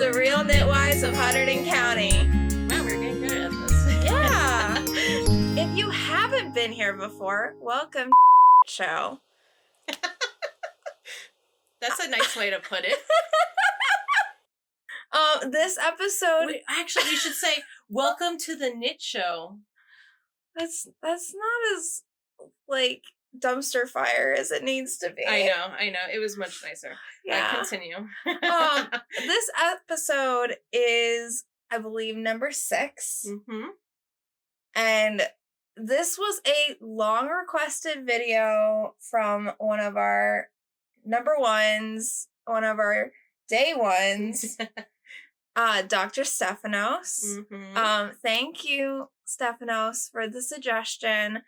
The real Knitwives of Hunterdon County. Wow, we're getting good at this. Yeah. If you haven't been here before, welcome show. That's a nice way to put it. This episode... Actually, we should say, welcome to the Knit Show. That's not as, like, dumpster fire as it needs to be. I know. It was much nicer. Yeah. Continue. This episode is, I believe, number 6. Mm-hmm. And this was a long requested video from one of our number ones, one of our day ones, Dr. Stephanos. Mm-hmm. Thank you, Stephanos, for the suggestion.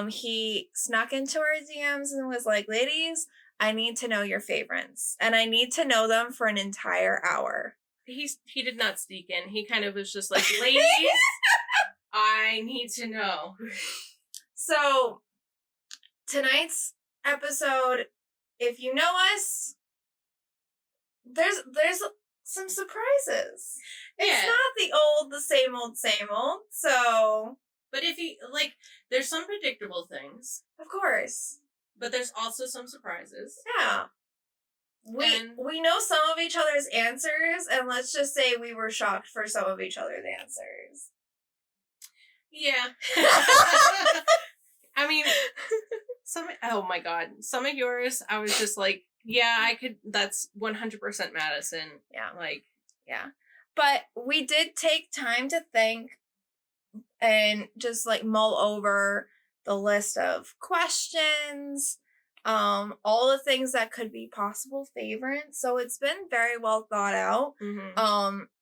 He snuck into our DMs and was like, ladies, I need to know your favorites. And I need to know them for an entire hour. He did not sneak in. He kind of was just like, ladies, I need to know. So, tonight's episode, if you know us, there's some surprises. Yeah. It's not the same old, so... But if you, like, there's some predictable things. Of course. But there's also some surprises. Yeah. We know some of each other's answers, and let's just say we were shocked for some of each other's answers. Yeah. I mean, oh my god. Some of yours, I was just like, yeah, I could, that's 100% Madison. Yeah. Like. Yeah. But we did take time to think and just, like, mull over the list of questions, all the things that could be possible favorites. So it's been very well thought out. Mm-hmm.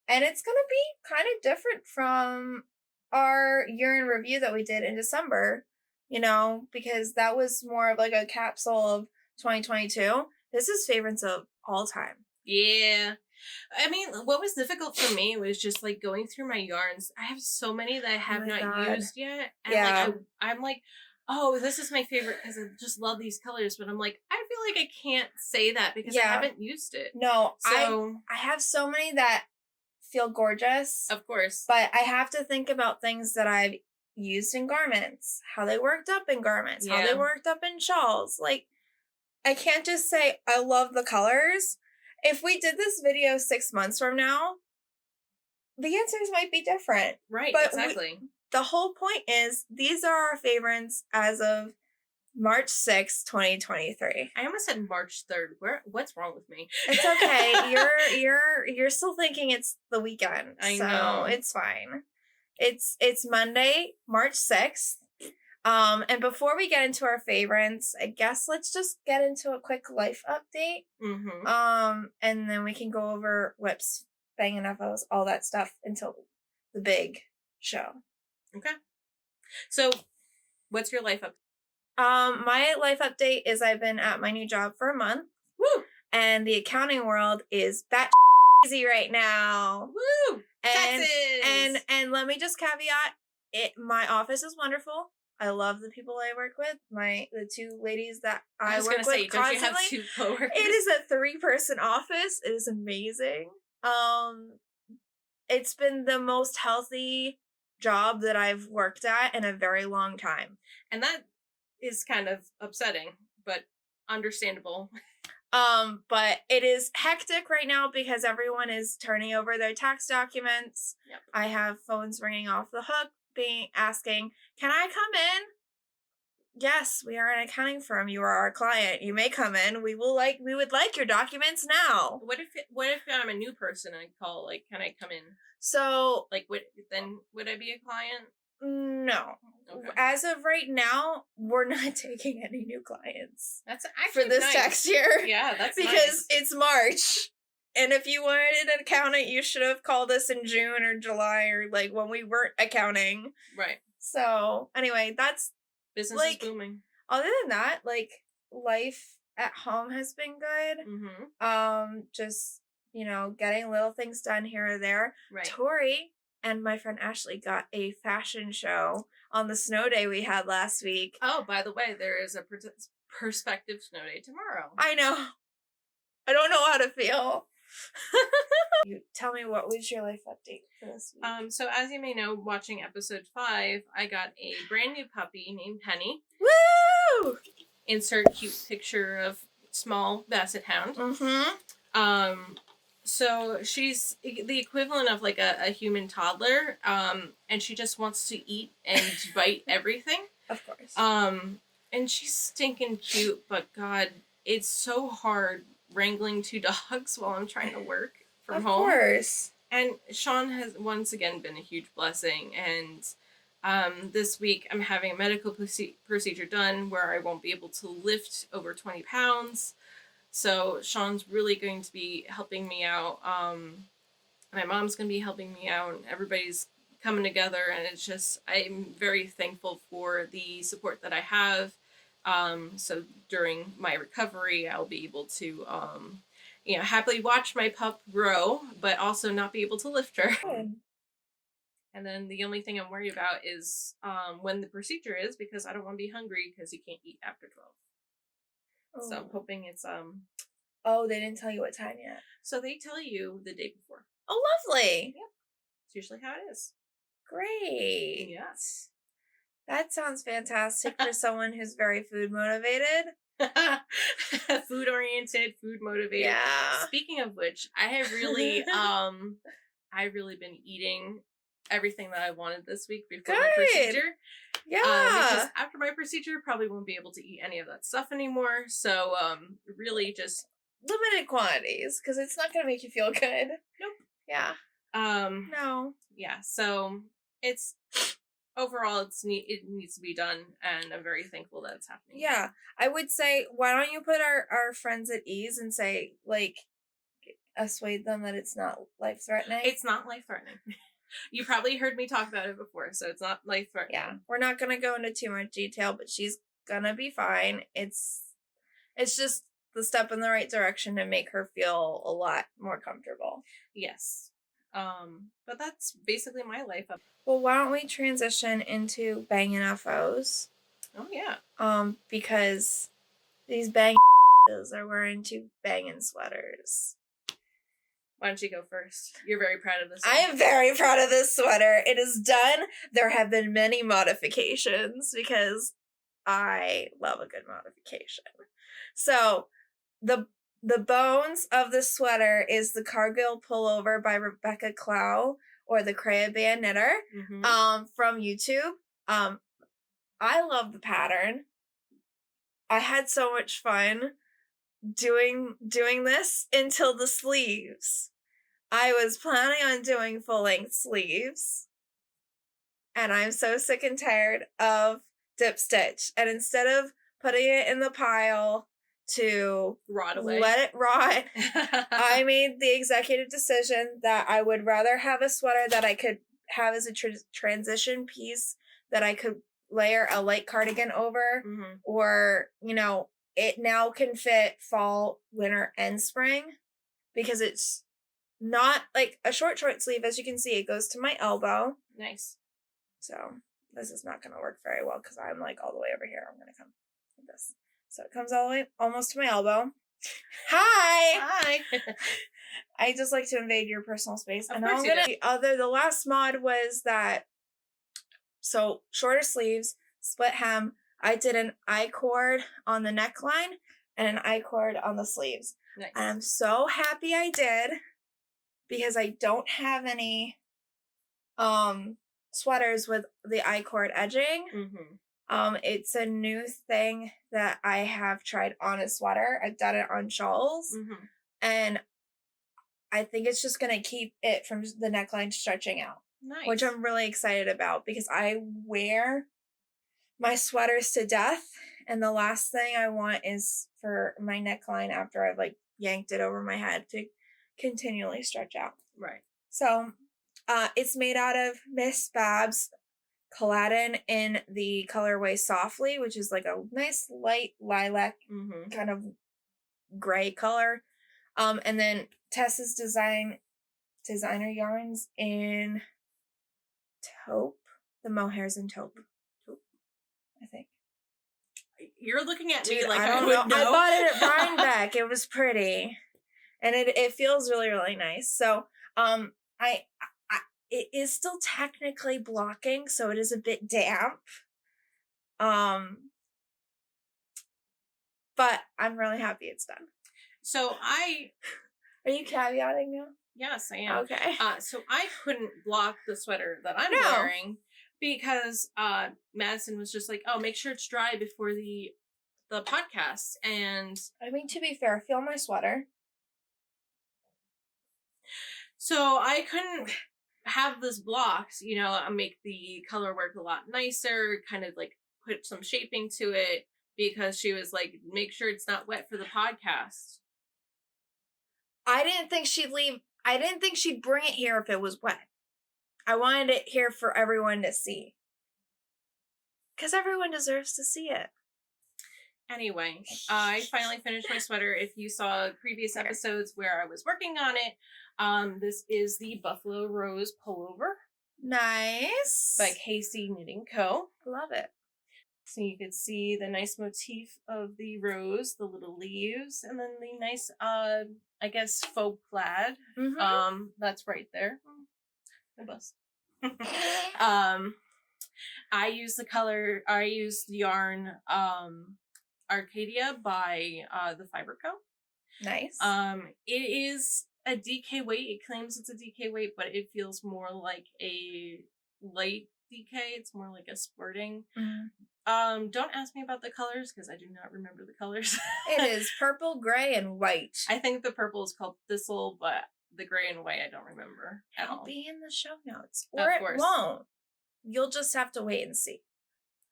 And it's going to be kind of different from our year in review that we did in December, you know, because that was more of like a capsule of 2022. This is favorites of all time. Yeah. I mean, what was difficult for me was just, like, going through my yarns. I have so many that I have not used yet. And, yeah. like, I'm like, oh, this is my favorite because I just love these colors. But I'm like, I feel like I can't say that because I haven't used it. No, so, I have so many that feel gorgeous. Of course. But I have to think about things that I've used in garments, how they worked up in garments, how they worked up in shawls. Like, I can't just say, I love the colors. If we did this video 6 months from now, the answers might be different. Right, but exactly. The whole point is, these are our favorites as of March 6th, 2023. I almost said March 3rd. What's wrong with me? It's okay. You're still thinking it's the weekend. I know. It's fine. It's Monday, March 6th. And before we get into our favorites, I guess let's just get into a quick life update. Mm-hmm. And then we can go over WIPs, Bangin FOs, all that stuff until the big show. Okay. So, what's your life update? My life update is I've been at my new job for a month. Woo! And the accounting world is bat easy right now. Woo! Texas! And let me just caveat, my office is wonderful. I love the people I work with. The 2 ladies that I work with constantly. Don't you have 2 coworkers? It is a 3-person office. It is amazing. It's been the most healthy job that I've worked at in a very long time. And that is kind of upsetting, but understandable. But it is hectic right now because everyone is turning over their tax documents. Yep. I have phones ringing off the hook, asking, can I come in? Yes, we are an accounting firm. You are our client. You may come in. We would like your documents now. What if I'm a new person and I call, like, can I come in? So, like, would I be a client? No. Okay. As of right now, we're not taking any new clients. That's actually for this nice. Tax year. Yeah, that's because nice. It's March. And if you wanted an accountant, you should have called us in June or July or, like, when we weren't accounting. Right. So, anyway, that's... Business is booming. Other than that, like, life at home has been good. Mm-hmm. Just, you know, getting little things done here or there. Right. Tori and my friend Ashley got a fashion show on the snow day we had last week. Oh, by the way, there is a perspective snow day tomorrow. I know. I don't know how to feel. You tell me, what was your life update for this week? So as you may know, watching episode 5, I got a brand new puppy named Penny. Woo! Insert cute picture of small basset hound. So she's the equivalent of like a human toddler. And she just wants to eat and bite everything. Of course. And she's stinking cute, but God, it's so hard wrangling 2 dogs while I'm trying to work from home. Of course. And Sean has once again been a huge blessing. And this week I'm having a medical procedure done where I won't be able to lift over 20 pounds. So Sean's really going to be helping me out. My mom's going to be helping me out. And everybody's coming together. And it's just, I'm very thankful for the support that I have. So during my recovery, I'll be able to, happily watch my pup grow, but also not be able to lift her. Good. And then the only thing I'm worried about is when the procedure is, because I don't want to be hungry because you can't eat after 12. Oh. So I'm hoping it's Oh, they didn't tell you what time yet. So they tell you the day before. Oh, lovely. Yep. It's usually how it is. Great. Yes. That sounds fantastic for someone who's very food motivated. Food oriented, food motivated. Yeah. Speaking of which, I have really I've really been eating everything that I wanted this week before my procedure. Yeah. Because after my procedure, probably won't be able to eat any of that stuff anymore. So really just limited quantities, because it's not going to make you feel good. Nope. Yeah. No. Yeah. So it's overall it needs to be done, and I'm very thankful that it's happening. Yeah. I would say, why don't you put our friends at ease and say, like, assuade them that it's not life-threatening? It's not life-threatening. You probably heard me talk about it before, so it's not life-threatening. Yeah. We're not going to go into too much detail, but she's going to be fine. It's just the step in the right direction to make her feel a lot more comfortable. Yes. But that's basically my life. Well, why don't we transition into Bangin FOs? Oh, yeah. Because these Bangin are wearing 2 bangin sweaters. Why don't you go first? You're very proud of this I am very proud of this sweater. It is done. There have been many modifications because I love a good modification. So the bones of the sweater is the Cargill Pullover by Rebecca Clow, or the Cray Band Knitter, from YouTube. I love the pattern. I had so much fun doing this until the sleeves. I was planning on doing full-length sleeves, and I'm so sick and tired of dip stitch. And instead of putting it in the pile to rot away, let it rot, I made the executive decision that I would rather have a sweater that I could have as a transition piece that I could layer a light cardigan over, or, it now can fit fall, winter, and spring, because it's not like a short sleeve. As you can see, it goes to my elbow. Nice. So this is not going to work very well because I'm like all the way over here. I'm going to come like this. So it comes all the way almost to my elbow. Hi. I just like to invade your personal space. Of course you do. The last mod was that, so shorter sleeves, split hem. I did an I-cord on the neckline and an I-cord on the sleeves. Nice. And I'm so happy I did, because I don't have any sweaters with the I-cord edging. It's a new thing that I have tried on a sweater. I've done it on shawls. And I think it's just going to keep it from the neckline stretching out. Nice. Which I'm really excited about, because I wear my sweaters to death, and the last thing I want is for my neckline, after I've like yanked it over my head, to continually stretch out. Right. So it's made out of Miss Babs Collladin in the colorway Softly, which is like a nice light lilac kind of gray color. And then Tessa's designer yarns in taupe. The mohair's in taupe, I think. You're looking at me Dude, like I don't know. I bought it at Rhinebeck. It was pretty. And it feels really, really nice. So it is still technically blocking, so it is a bit damp. But I'm really happy it's done. So Are you caveating now? Yes, I am. Okay. So I couldn't block the sweater that I'm wearing because Madison was just like, oh, make sure it's dry before the podcast. And I mean, to be fair, feel my sweater. So I couldn't have this blocked, you know, make the color work a lot nicer, kind of like put some shaping to it, because she was like, make sure it's not wet for the podcast. I didn't think she'd bring it here if it was wet. I wanted it here for everyone to see. Because everyone deserves to see it. Anyway, I finally finished my sweater. If you saw previous episodes where I was working on it, this is the Buffalo Rose Pullover. Nice. By Casey Knitting Co. Love it. So you can see the nice motif of the rose, the little leaves, and then the nice, I guess, faux plaid. Mm-hmm. That's right there. The bust. I used the yarn, Arcadia by the Fiber Co. Nice. It is a DK weight. It claims it's a DK weight, but it feels more like a light DK. It's more like a sporting. Mm-hmm. Don't ask me about the colors because I do not remember the colors. It is purple, gray, and white. I think the purple is called Thistle, but the gray and white I don't remember at all. It'll be in the show notes. Or it won't. You'll just have to wait and see.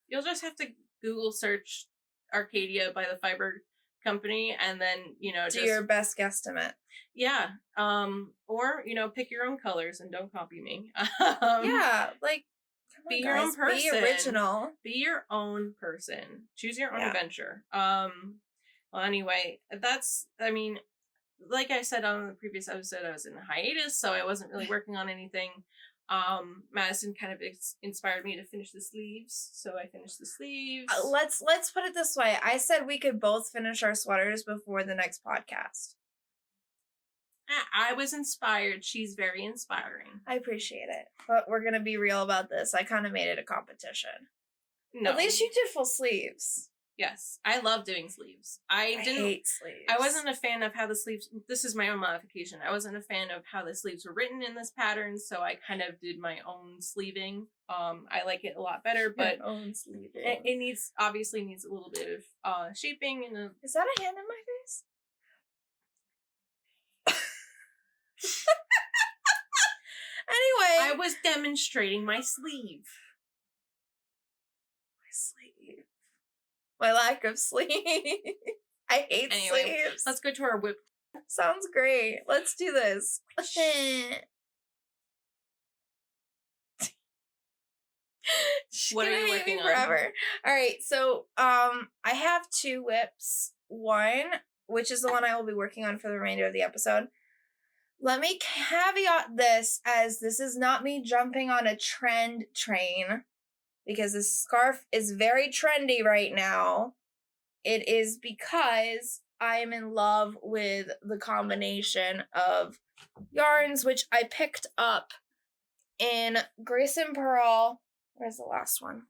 You'll just have to Google search Arcadia by the Fiber Company and then, you know, do your best guesstimate. Yeah. Or, you know, pick your own colors and don't copy me. Yeah, like, be your own person. Be original. Be your own person. Choose your own adventure. Well, anyway, I mean, like I said on the previous episode, I was in a hiatus, so I wasn't really working on anything. Madison kind of inspired me to finish the sleeves, so I finished the sleeves. Let's put it this way. I said we could both finish our sweaters before the next podcast. I was inspired. She's very inspiring. I appreciate it. But we're going to be real about this. I kind of made it a competition. No. At least you did full sleeves. Yes. I love doing sleeves. I hate sleeves. I wasn't a fan of how the sleeves... This is my own modification. I wasn't a fan of how the sleeves were written in this pattern, so I kind of did my own sleeving. I like it a lot better, but... Your own sleeving. It obviously needs a little bit of shaping. And Is that a hand in my face? Anyway, I was demonstrating my sleeve. My lack of sleeve. I hate sleeves. Let's go to our WIP. Sounds great. Let's do this. What are you working on? Forever. All right, so I have 2 WIPs. One, which is the one I will be working on for the remainder of the episode. Let me caveat this as this is not me jumping on a trend train, because this scarf is very trendy right now. It is because I am in love with the combination of yarns, which I picked up in Grace and Pearl. Where's the last one?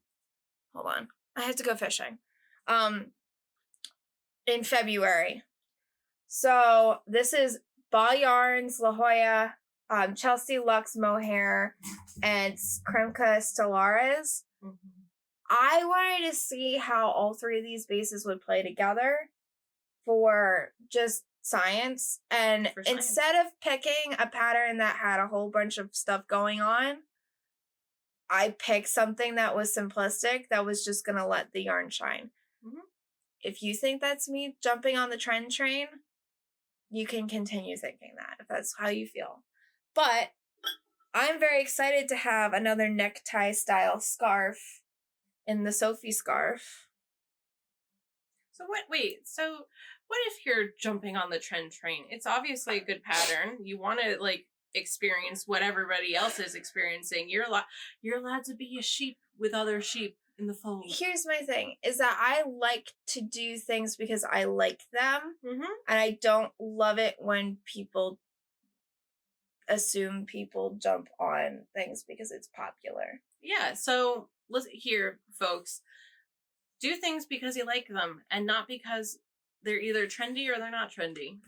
Hold on. I have to go fishing. In February. So this is Ball Yarns, La Jolla, Chelsea Lux Mohair, and Kremka Stellares. Mm-hmm. I wanted to see how all 3 of these bases would play together for just science. And instead of picking a pattern that had a whole bunch of stuff going on, I picked something that was simplistic, that was just going to let the yarn shine. Mm-hmm. If you think that's me jumping on the trend train, you can continue thinking that, if that's how you feel. But I'm very excited to have another necktie style scarf in the Sophie scarf. So what if you're jumping on the trend train? It's obviously a good pattern. You want to like experience what everybody else is experiencing. You're allowed to be a sheep with other sheep. in the fold. Here's my thing, is that I like to do things because I like them. And I don't love it when people assume people jump on things because it's popular. Yeah, so listen here, folks. Do things because you like them and not because they're either trendy or they're not trendy.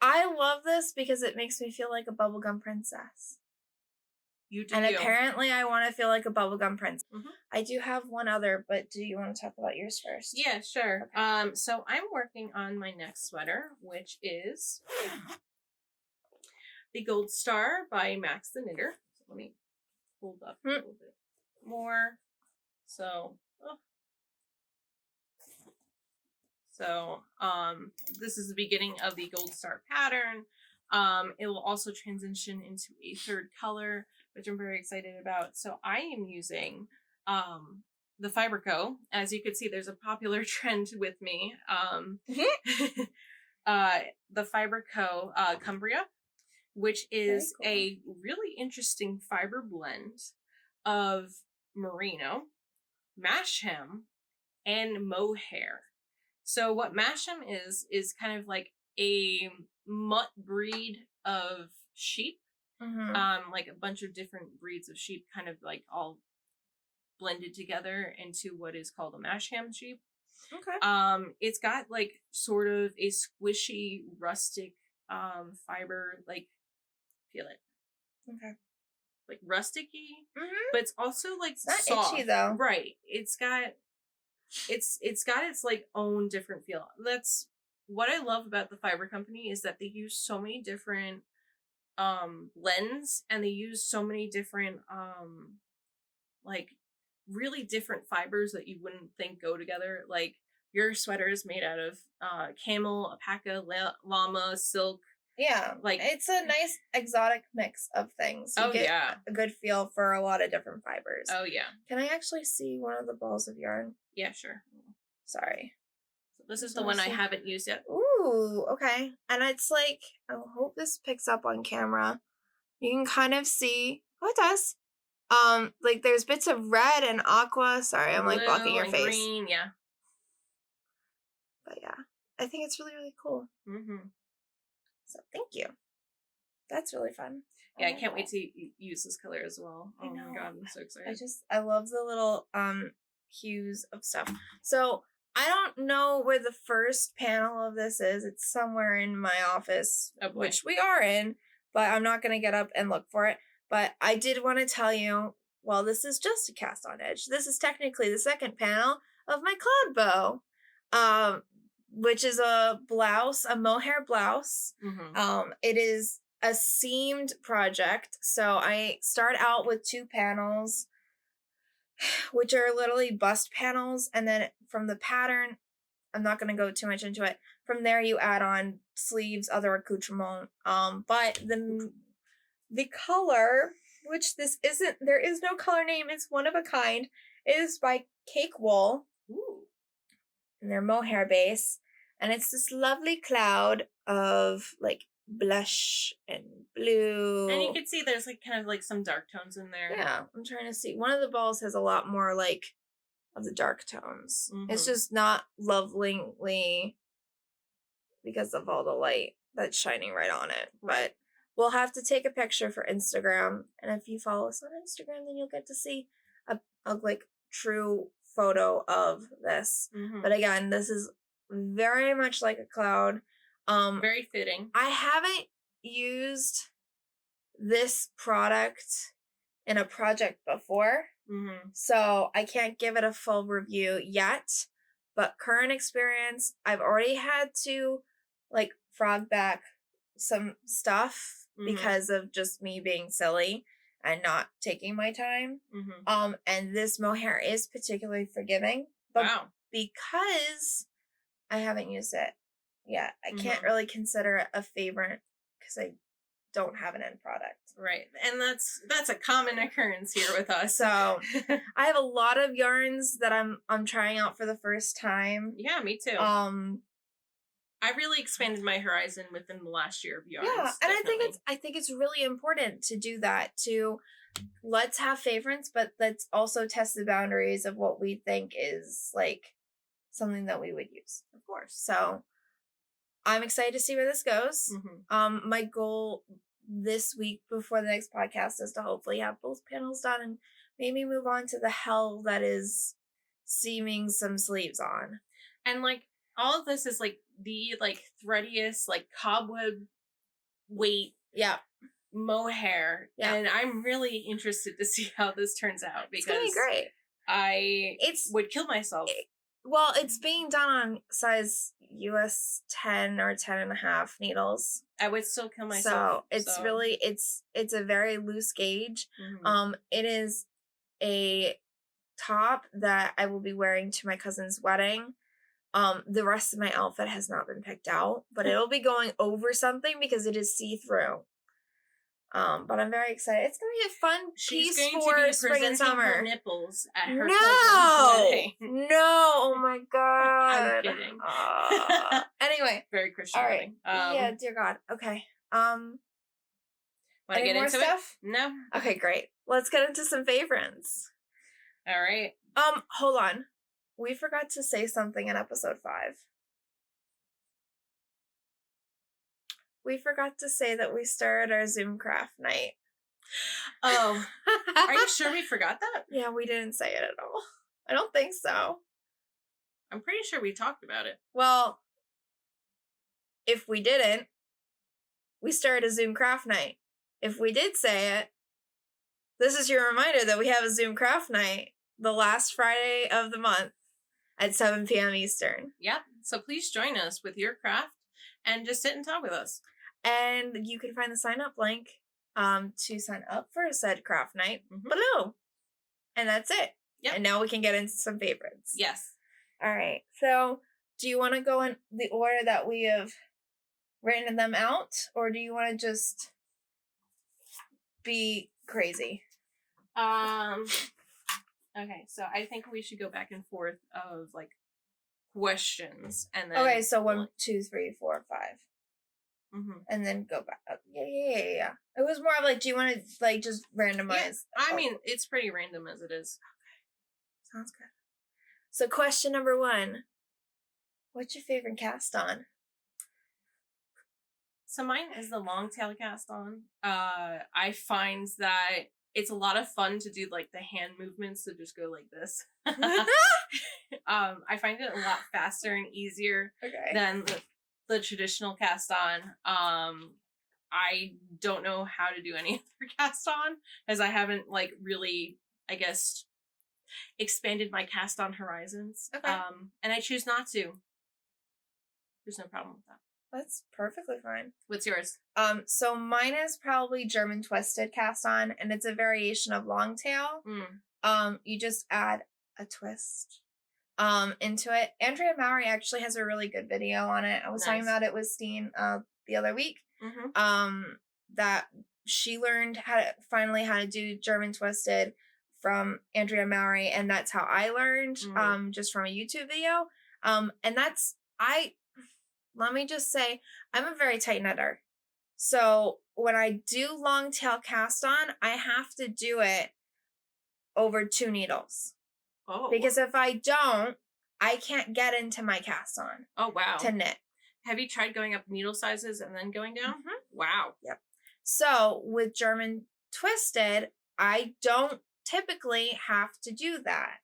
I love this because it makes me feel like a bubblegum princess. You do. And apparently I want to feel like a bubblegum princess. I do have one other, but do you want to talk about yours first? Yeah, sure. Okay. So I'm working on my next sweater, which is the Goldstar by Max the Knitter. So let me hold up a little bit more. So, this is the beginning of the Goldstar pattern. It will also transition into a third color, which I'm very excited about. So I am using the Fiber Co. As you can see, there's a popular trend with me. The Fiber Co. Cumbria, which is cool. A really interesting fiber blend of merino, mash hem, and mohair. So what mash hem is kind of like a mutt breed of sheep. Like a bunch of different breeds of sheep kind of like all blended together into what is called a mash hem sheep. Okay. It's got like sort of a squishy, rustic fiber, like feel it. Okay. Like rusticy, but it's also like it's not soft. Itchy though. Right. It's got its like own different feel. That's what I love about the Fiber Company is that they use so many different blends, and they use so many different like really different fibers that you wouldn't think go together. Like your sweater is made out of camel, alpaca, llama, silk. Yeah, like it's a nice exotic mix of things. You get a good feel for a lot of different fibers. Oh yeah. Can I actually see one of the balls of yarn? Yeah, sure. Sorry. So this is the one I haven't used yet. Ooh, okay. And it's like, I hope this picks up on camera. You can kind of see. Oh, it does. Like there's bits of red and aqua. Sorry, I'm like blocking your face. Green, yeah. But yeah, I think it's really, really cool. So thank you. That's really fun. Yeah, I can't wait to use this color as well. Oh my god, I'm so excited. I love the little hues of stuff. So I don't know where the first panel of this is. It's somewhere in my office, which we are in, but I'm not going to get up and look for it. But I did want to tell you, well, this is just a cast on edge. This is technically the second panel of my Cloudbow, which is a blouse, a mohair blouse. It is a seamed project. So I start out with 2 panels, which are literally bust panels. And then from the pattern, I'm not going to go too much into it. From there, you add on sleeves, other accoutrement. But the color, which this isn't, there is no color name. It's one of a kind. It is by Cake Wool. Ooh. And their mohair base. And it's this lovely cloud of like blush and blue. And you can see there's like kind of like some dark tones in there. Yeah, I'm trying to see. One of the balls has a lot more like of the dark tones. It's just not lovely because of all the light that's shining right on it. But we'll have to take a picture for Instagram. And if you follow us on Instagram, then you'll get to see a like true photo of this. But again, this is very much like a cloud. Very fitting. I haven't used this product in a project before, so I can't give it a full review yet. But current experience, I've already had to like frog back some stuff because of just me being silly and not taking my time. And this mohair is particularly forgiving, but because I haven't used it yet, I can't really consider it a favorite because I don't have an end product. Right. And that's a common occurrence here with us. So I have a lot of yarns that I'm trying out for the first time. Yeah, me too. I really expanded my horizon within the last year of yarns. Yeah, and I think it's really important to do that, to let's have favorites, but let's also test the boundaries of what we think is like something that we would use. Of course. So I'm excited to see where this goes. Mm-hmm. My goal this week before the next podcast is to hopefully have both panels done and maybe move on to the hell that is seaming some sleeves on. And like all of this is like the like threadiest, like cobweb weight mohair. Yeah. And I'm really interested to see how this turns out because it's gonna be great. I would kill myself. Well, it's being done on size US 10 or 10.5 needles. I would still kill myself. So it's really it's a very loose gauge. Mm-hmm. It is a top that I will be wearing to my cousin's wedding. The rest of my outfit has not been picked out, but it'll be going over something because it is see-through. But I'm very excited. It's gonna be a fun piece for spring and summer. Her nipples at her wedding. No, oh my god. I'm kidding. Anyway, very Christian. All right. Yeah, dear God. Okay. Want to get into stuff? It? No. Okay, great. Let's get into some favorites. All right. Hold on. We forgot to say something in episode 5. We forgot to say that we started our Zoom craft night. Oh. Are you sure we forgot that? Yeah, we didn't say it at all. I don't think so. I'm pretty sure we talked about it. Well, if we didn't, we started a Zoom craft night. If we did say it, this is your reminder that we have a Zoom craft night the last Friday of the month at 7 p.m. Eastern. Yep. So please join us with your craft and just sit and talk with us. And you can find the sign up link to sign up for said craft night below. And that's it. Yep. And now we can get into some favorites. Yes. All right. So do you want to go in the order that we have written them out? Or do you want to just be crazy? Okay, so I think we should go back and forth of like questions and then. Okay, so 1, 2, 3, 4, 5. And then go back up. Yeah. It was more of like, do you want to like just randomize? Yeah, I mean, it's pretty random as it is. Okay, sounds good. So question number 1: what's your favorite cast on? So mine is the long tail cast on. I find that it's a lot of fun to do like the hand movements to just go like this. I find it a lot faster and easier than the traditional cast on. I don't know how to do any other cast on as I haven't like really, I guess, expanded my cast on horizons. Okay. And I choose not to. There's no problem with that. That's perfectly fine. What's yours? So mine is probably German twisted cast on, and it's a variation of long tail. You just add a twist into it. Andrea Mowry actually has a really good video on it. I was talking about it with Steen the other week. That she learned finally how to do German twisted from Andrea Mowry, and that's how I learned just from a YouTube video. And that's let me just say, I'm a very tight knitter. So when I do long tail cast on, I have to do it over 2 needles. Oh. Because if I don't, I can't get into my cast on. Oh, wow. To knit. Have you tried going up needle sizes and then going down? Wow. Yep. So with German twisted, I don't typically have to do that.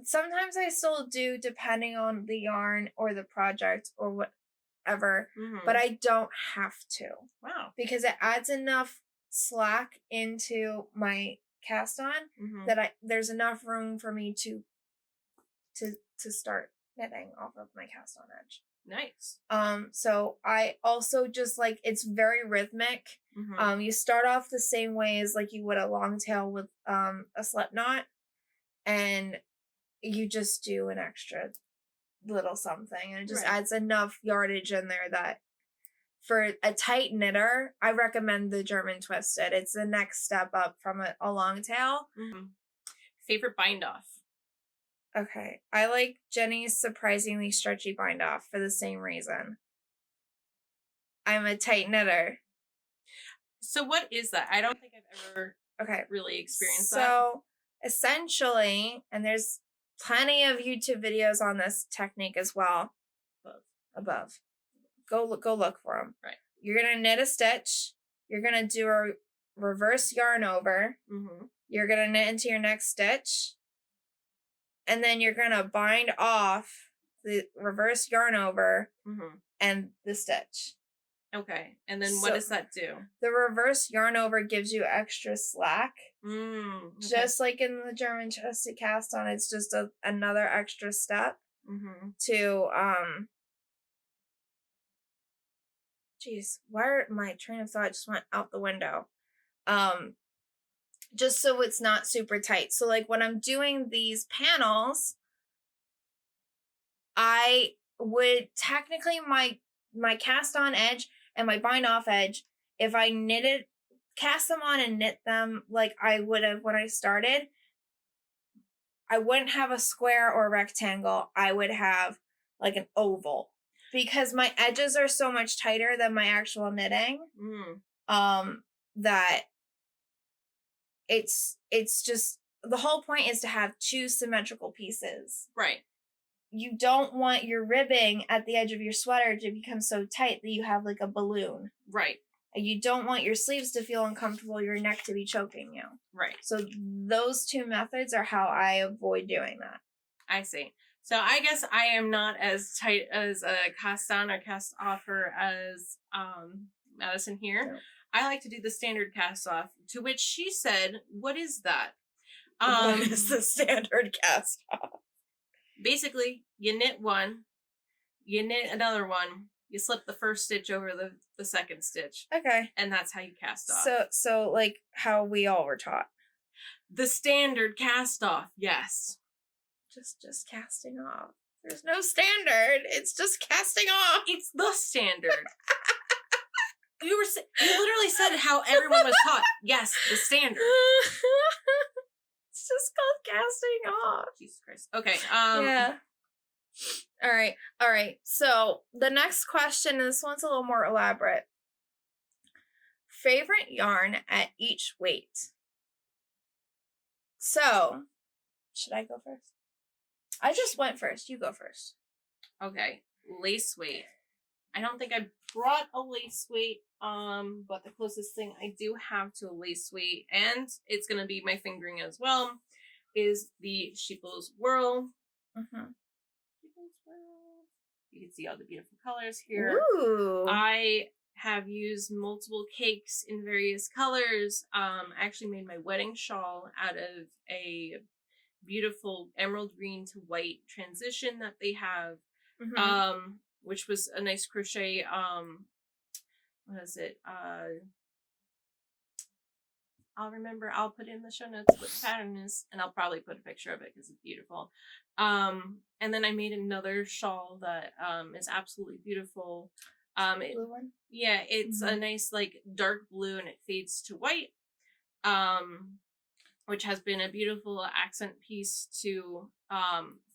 Sometimes I still do, depending on the yarn or the project or whatever, but I don't have to. Wow. Because it adds enough slack into my cast on that there's enough room for me to start knitting off of my cast on edge. Nice. So I also just like, it's very rhythmic. You start off the same way as like you would a long tail with a slip knot, and you just do an extra little something, and it just adds enough yardage in there that for a tight knitter, I recommend the German twisted. It's the next step up from a long tail. Favorite bind off? Okay. I like Jenny's surprisingly stretchy bind off for the same reason. I'm a tight knitter. So what is that? I don't think I've ever really experienced that. So essentially, and there's plenty of YouTube videos on this technique as well. Above. Go look for them. Right. You're going to knit a stitch. You're going to do a reverse yarn over. Mm-hmm. You're going to knit into your next stitch. And then you're going to bind off the reverse yarn over and the stitch. Okay. And then what does that do? The reverse yarn over gives you extra slack. Okay. Just like in the German chesty cast on, it's just another extra step to Jeez, why my train of thought just went out the window. Just so it's not super tight. So like when I'm doing these panels, I would technically my cast on edge and my bind off edge, if I cast them on and knit them like I would have when I started, I wouldn't have a square or a rectangle. I would have like an oval. Because my edges are so much tighter than my actual knitting, that it's just, the whole point is to have two symmetrical pieces. Right. You don't want your ribbing at the edge of your sweater to become so tight that you have like a balloon. Right. And you don't want your sleeves to feel uncomfortable, your neck to be choking you. Right. So those two methods are how I avoid doing that. I see. So I guess I am not as tight as a cast on or cast offer as Madison here. No. I like to do the standard cast off, to which she said, what is that? What is the standard cast off? Basically, you knit one, you knit another one, you slip the first stitch over the second stitch. Okay. And that's how you cast off. So like how we all were taught. The standard cast off, yes. Just casting off. There's no standard. It's just casting off. It's the standard. You literally said how everyone was taught. Yes, the standard. It's just called casting off. Jesus Christ. Okay. Yeah. All right. So the next question, this one's a little more elaborate. Favorite yarn at each weight. So, should I go first? I just went first. You go first. Okay. Lace weight. I don't think I brought a lace weight, but the closest thing I do have to a lace weight, and it's going to be my fingering as well, is the Shiels Whirl. Shiels Whirl. You can see all the beautiful colors here. Ooh. I have used multiple cakes in various colors. I actually made my wedding shawl out of a beautiful emerald green to white transition that they have, which was a nice crochet. What is it? I'll remember. I'll put in the show notes what the pattern is, and I'll probably put a picture of it because it's beautiful. And then I made another shawl that is absolutely beautiful. Blue one? Yeah, it's a nice like dark blue, and it fades to white. Which has been a beautiful accent piece to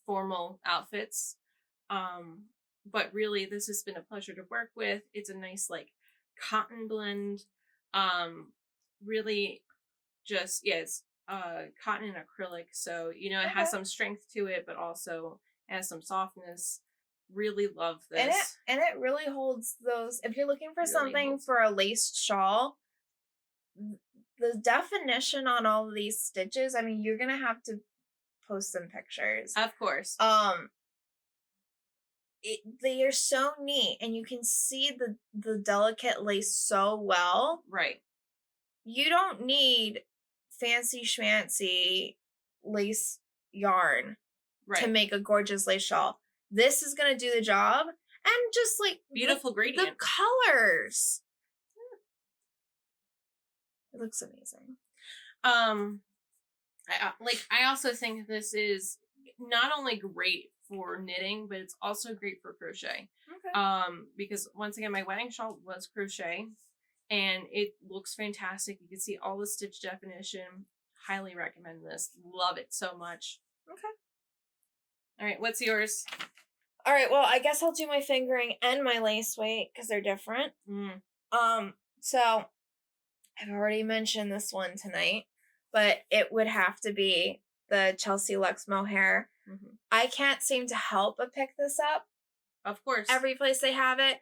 formal outfits. But really, this has been a pleasure to work with. It's a nice, like, cotton blend. Really just, it's cotton and acrylic. So, it has some strength to it, but also has some softness. Really love this. And it really holds those, if you're looking for something for a laced shawl, the definition on all of these stitches, I mean, you're going to have to post some pictures. Of course. They are so neat, and you can see the delicate lace so well. Right. You don't need fancy schmancy lace yarn to make a gorgeous lace shawl. This is going to do the job. And just like beautiful gradient. The colors. It looks amazing. I also think this is not only great for knitting, but it's also great for crochet. Okay. Because once again, my wedding shawl was crochet, and it looks fantastic. You can see all the stitch definition. Highly recommend this. Love it so much. Okay. All right, what's yours? All right, well, I guess I'll do my fingering and my lace weight because they're different. So I've already mentioned this one tonight, but it would have to be the Chelsea Luxe Mohair. Mm-hmm. I can't seem to help but pick this up. Of course. Every place they have it.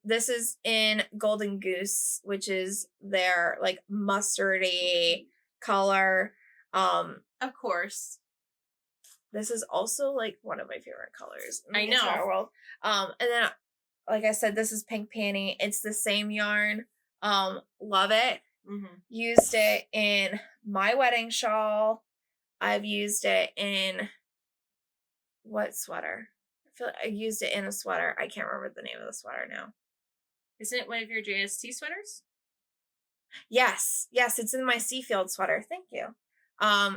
This is in Golden Goose, which is their like mustardy color. Of course. This is also like one of my favorite colors in the entire world. And then, like I said, this is Pink Panty. It's the same yarn. Love it. Mm-hmm. Used it in my wedding shawl. I've used it in what sweater? I feel like I used it in a sweater. I can't remember the name of the sweater now. Isn't it one of your JST sweaters? Yes, it's in my Seafield sweater. Thank you.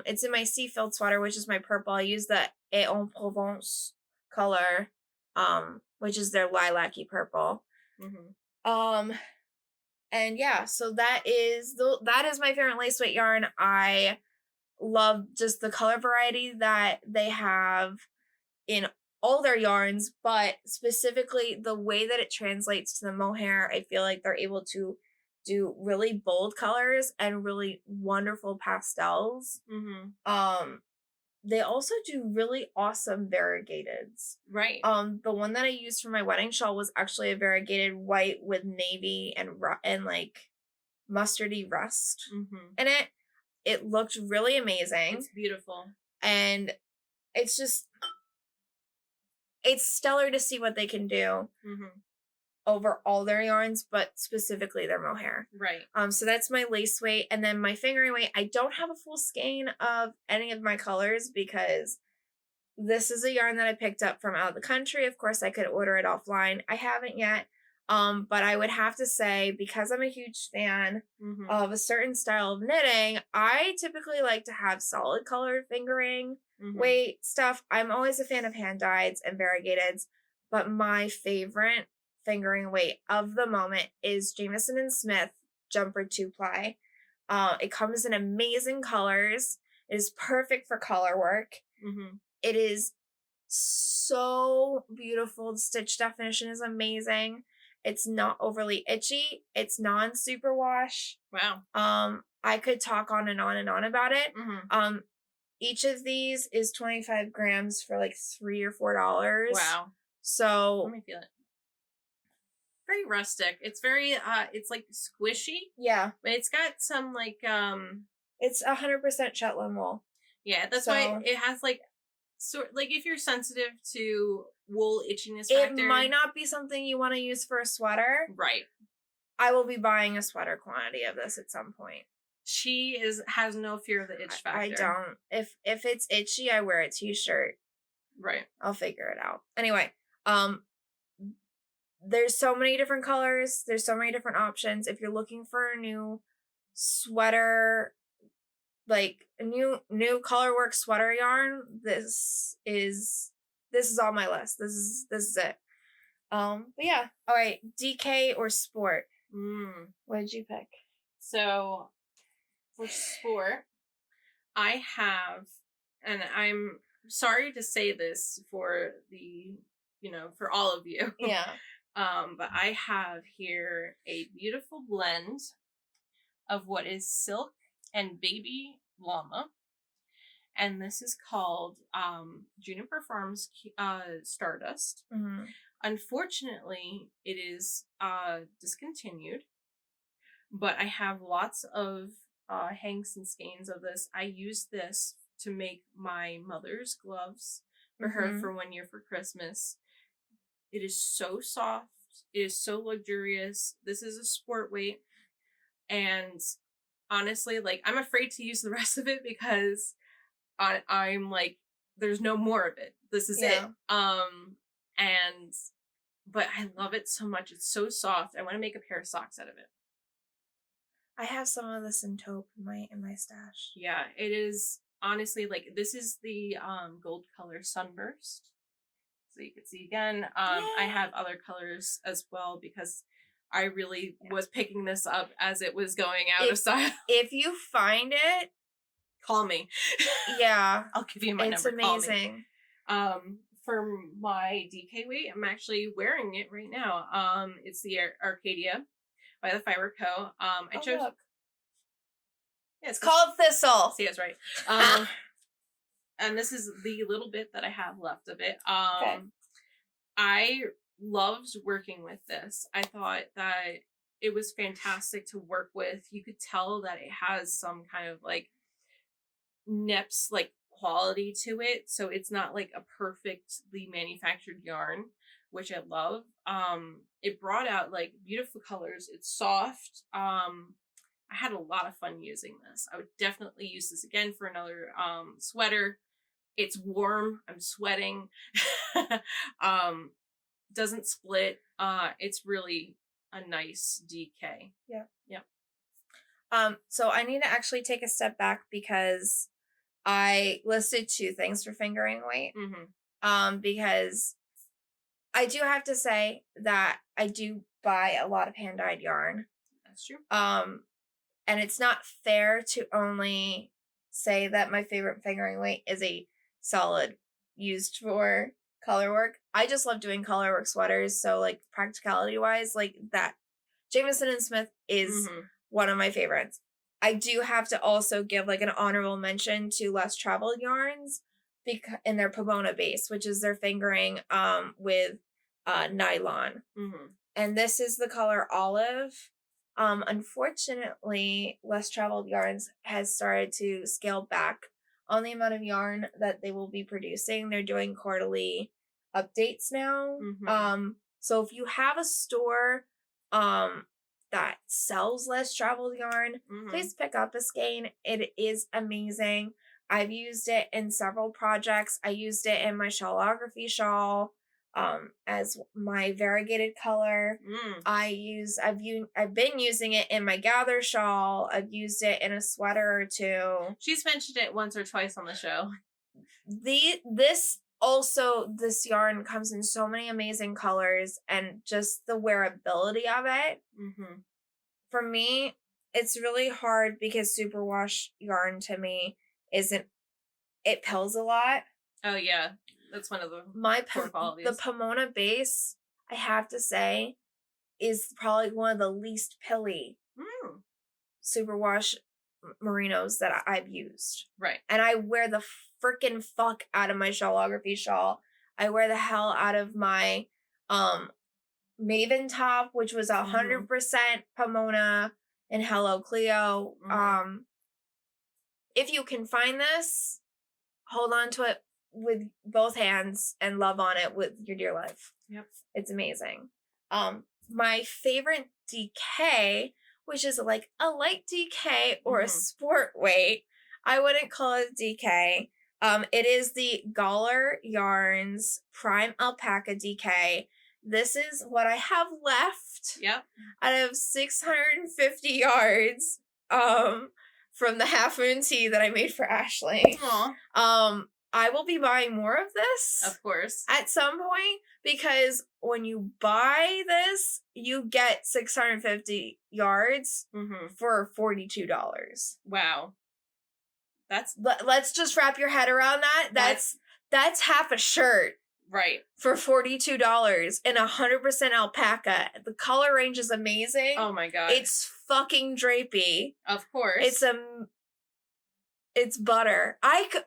It's in my Seafield sweater, which is my purple. I use the Et en Provence color, which is their lilac-y purple. Mm-hmm. And yeah, so that is my favorite lace weight yarn. I love just the color variety that they have in all their yarns, but specifically the way that it translates to the mohair. I feel like they're able to do really bold colors and really wonderful pastels. Mm-hmm. They also do really awesome variegateds. Right. The one that I used for my wedding shawl was actually a variegated white with navy and like mustardy rust in it. It looked really amazing. It's beautiful. And it's stellar to see what they can do over all their yarns, but specifically their mohair. Right. So that's my lace weight. And then my fingering weight, I don't have a full skein of any of my colors because this is a yarn that I picked up from out of the country. Of course, I could order it offline. I haven't yet. But I would have to say, because I'm a huge fan of a certain style of knitting, I typically like to have solid colored fingering weight stuff. I'm always a fan of hand dyeds and variegateds, but my favorite fingering weight of the moment is Jamieson and Smith Jumper 2-ply. It comes in amazing colors. It is perfect for color work. It is so beautiful. The stitch definition is amazing. It's not overly itchy. It's non-superwash. Wow. I could talk on and on and on about it. Each of these is 25 grams for like $3 or $4. Wow. So let me feel it. Very rustic. It's very it's like squishy. Yeah. But it's got some like it's 100% Shetland wool. Yeah, that's why it has like like if you're sensitive to wool itchiness factor, it might not be something you want to use for a sweater. Right. I will be buying a sweater quantity of this at some point. She has no fear of the itch factor. I don't. If it's itchy, I wear a t-shirt. Right. I'll figure it out. Anyway, there's so many different colors. There's so many different options. If you're looking for a new sweater, like a new colorwork sweater yarn, this is on my list. This is it. But yeah. All right. DK or sport? What did you pick? So for sport, I have, and I'm sorry to say this for for all of you. Yeah. But I have here a beautiful blend of what is silk and baby llama. And this is called Juniper Farms Stardust. Unfortunately, it is discontinued, but I have lots of hanks and skeins of this. I used this to make my mother's gloves for her for 1 year for Christmas. It is so soft. It is so luxurious. This is a sport weight. And honestly, like, I'm afraid to use the rest of it because I'm like, there's no more of it. This is it. But I love it so much. It's so soft. I want to make a pair of socks out of it. I have some of this in taupe in my stash. Yeah, it is honestly like, this is the gold color Sunburst. So you can see again. I have other colors as well because I really was picking this up as it was going out of style. If you find it, call me. Yeah. I'll give you my number. It's amazing. For my DK weight, I'm actually wearing it right now. It's the Arcadia by the Fiber Co. I chose Yeah, it's called Thistle. See, that's right. And this is the little bit that I have left of it. Okay. I loved working with this. I thought that it was fantastic to work with. You could tell that it has some kind of like nips like quality to it, so it's not like a perfectly manufactured yarn, which I love. It brought out like beautiful colors. It's soft. I had a lot of fun using this. I would definitely use this again for another sweater. It's warm. I'm sweating. Doesn't split. It's really a nice DK. Yeah. Yeah. So I need to actually take a step back because I listed 2 things for fingering weight. Mm-hmm. Because I do have to say that I do buy a lot of hand-dyed yarn. That's true. And it's not fair to only say that my favorite fingering weight is a solid used for color work. I just love doing color work sweaters. So like practicality wise, like that Jameson and Smith is one of my favorites. I do have to also give like an honorable mention to Less Traveled Yarns in their Pomona base, which is their fingering with nylon. And this is the color olive. Unfortunately, Less Traveled Yarns has started to scale back on the amount of yarn that they will be producing. They're doing quarterly updates now. So if you have a store that sells Less Traveled yarn, please pick up a skein. It is amazing. I've used it in several projects. I used it in my shawlography shawl as my variegated color. I've been using it in my gather shawl. I've used it in a sweater or 2. She's mentioned it once or twice on the show. This yarn comes in so many amazing colors, and just the wearability of it. For me, it's really hard because superwash yarn to me it pills a lot. Oh yeah. That's one of the core qualities. The Pomona base, I have to say, is probably one of the least pilly superwash merinos that I've used. Right. And I wear the freaking fuck out of my shawlography shawl. I wear the hell out of my Maven top, which was 100% Pomona and Hello Cleo. If you can find this, hold on to it with both hands and love on it with your dear life. Yep. It's amazing. My favorite DK, which is like a light DK or a sport weight. I wouldn't call it DK. It is the Goldstar Yarns Prime Alpaca DK. This is what I have left. Yep. Out of 650 yards. From the Half Moon Tea that I made for Ashley. Aww. I will be buying more of this. Of course. At some point, because when you buy this, you get 650 yards for $42. Wow. Let's just wrap your head around that. That's half a shirt. Right. For $42 and 100% alpaca. The color range is amazing. Oh my god. It's fucking drapey. Of course. It's butter.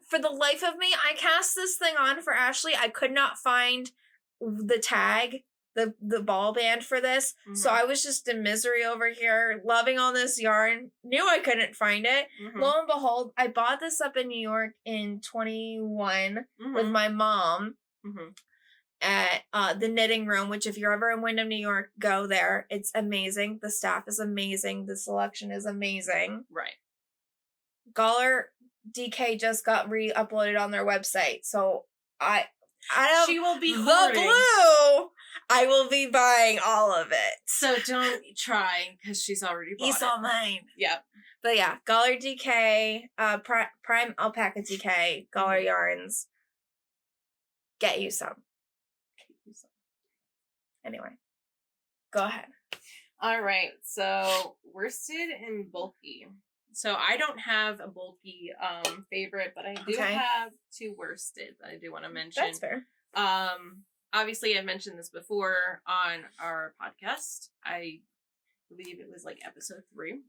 For the life of me, I cast this thing on for Ashley. I could not find the tag, the ball band for this. So I was just in misery over here, loving all this yarn. Knew I couldn't find it. Lo and behold, I bought this up in New York in 21 with my mom. At the Knitting Room, which if you're ever in Wyndham, New York, go there. It's amazing. The staff is amazing. The selection is amazing. Right. Goldstar DK just got re-uploaded on their website, so she will be the hoarding. blue. I will be buying all of it. So don't try because she's already bought you saw mine. Yeah. But yeah, Goldstar DK, Prime Alpaca DK, Goldstar Yarns. Get you some. Anyway, go ahead. All right, so worsted and bulky. So I don't have a bulky favorite, but I do have 2 worsted that I do want to mention. That's fair. Obviously, I mentioned this before on our podcast. I believe it was like episode 3.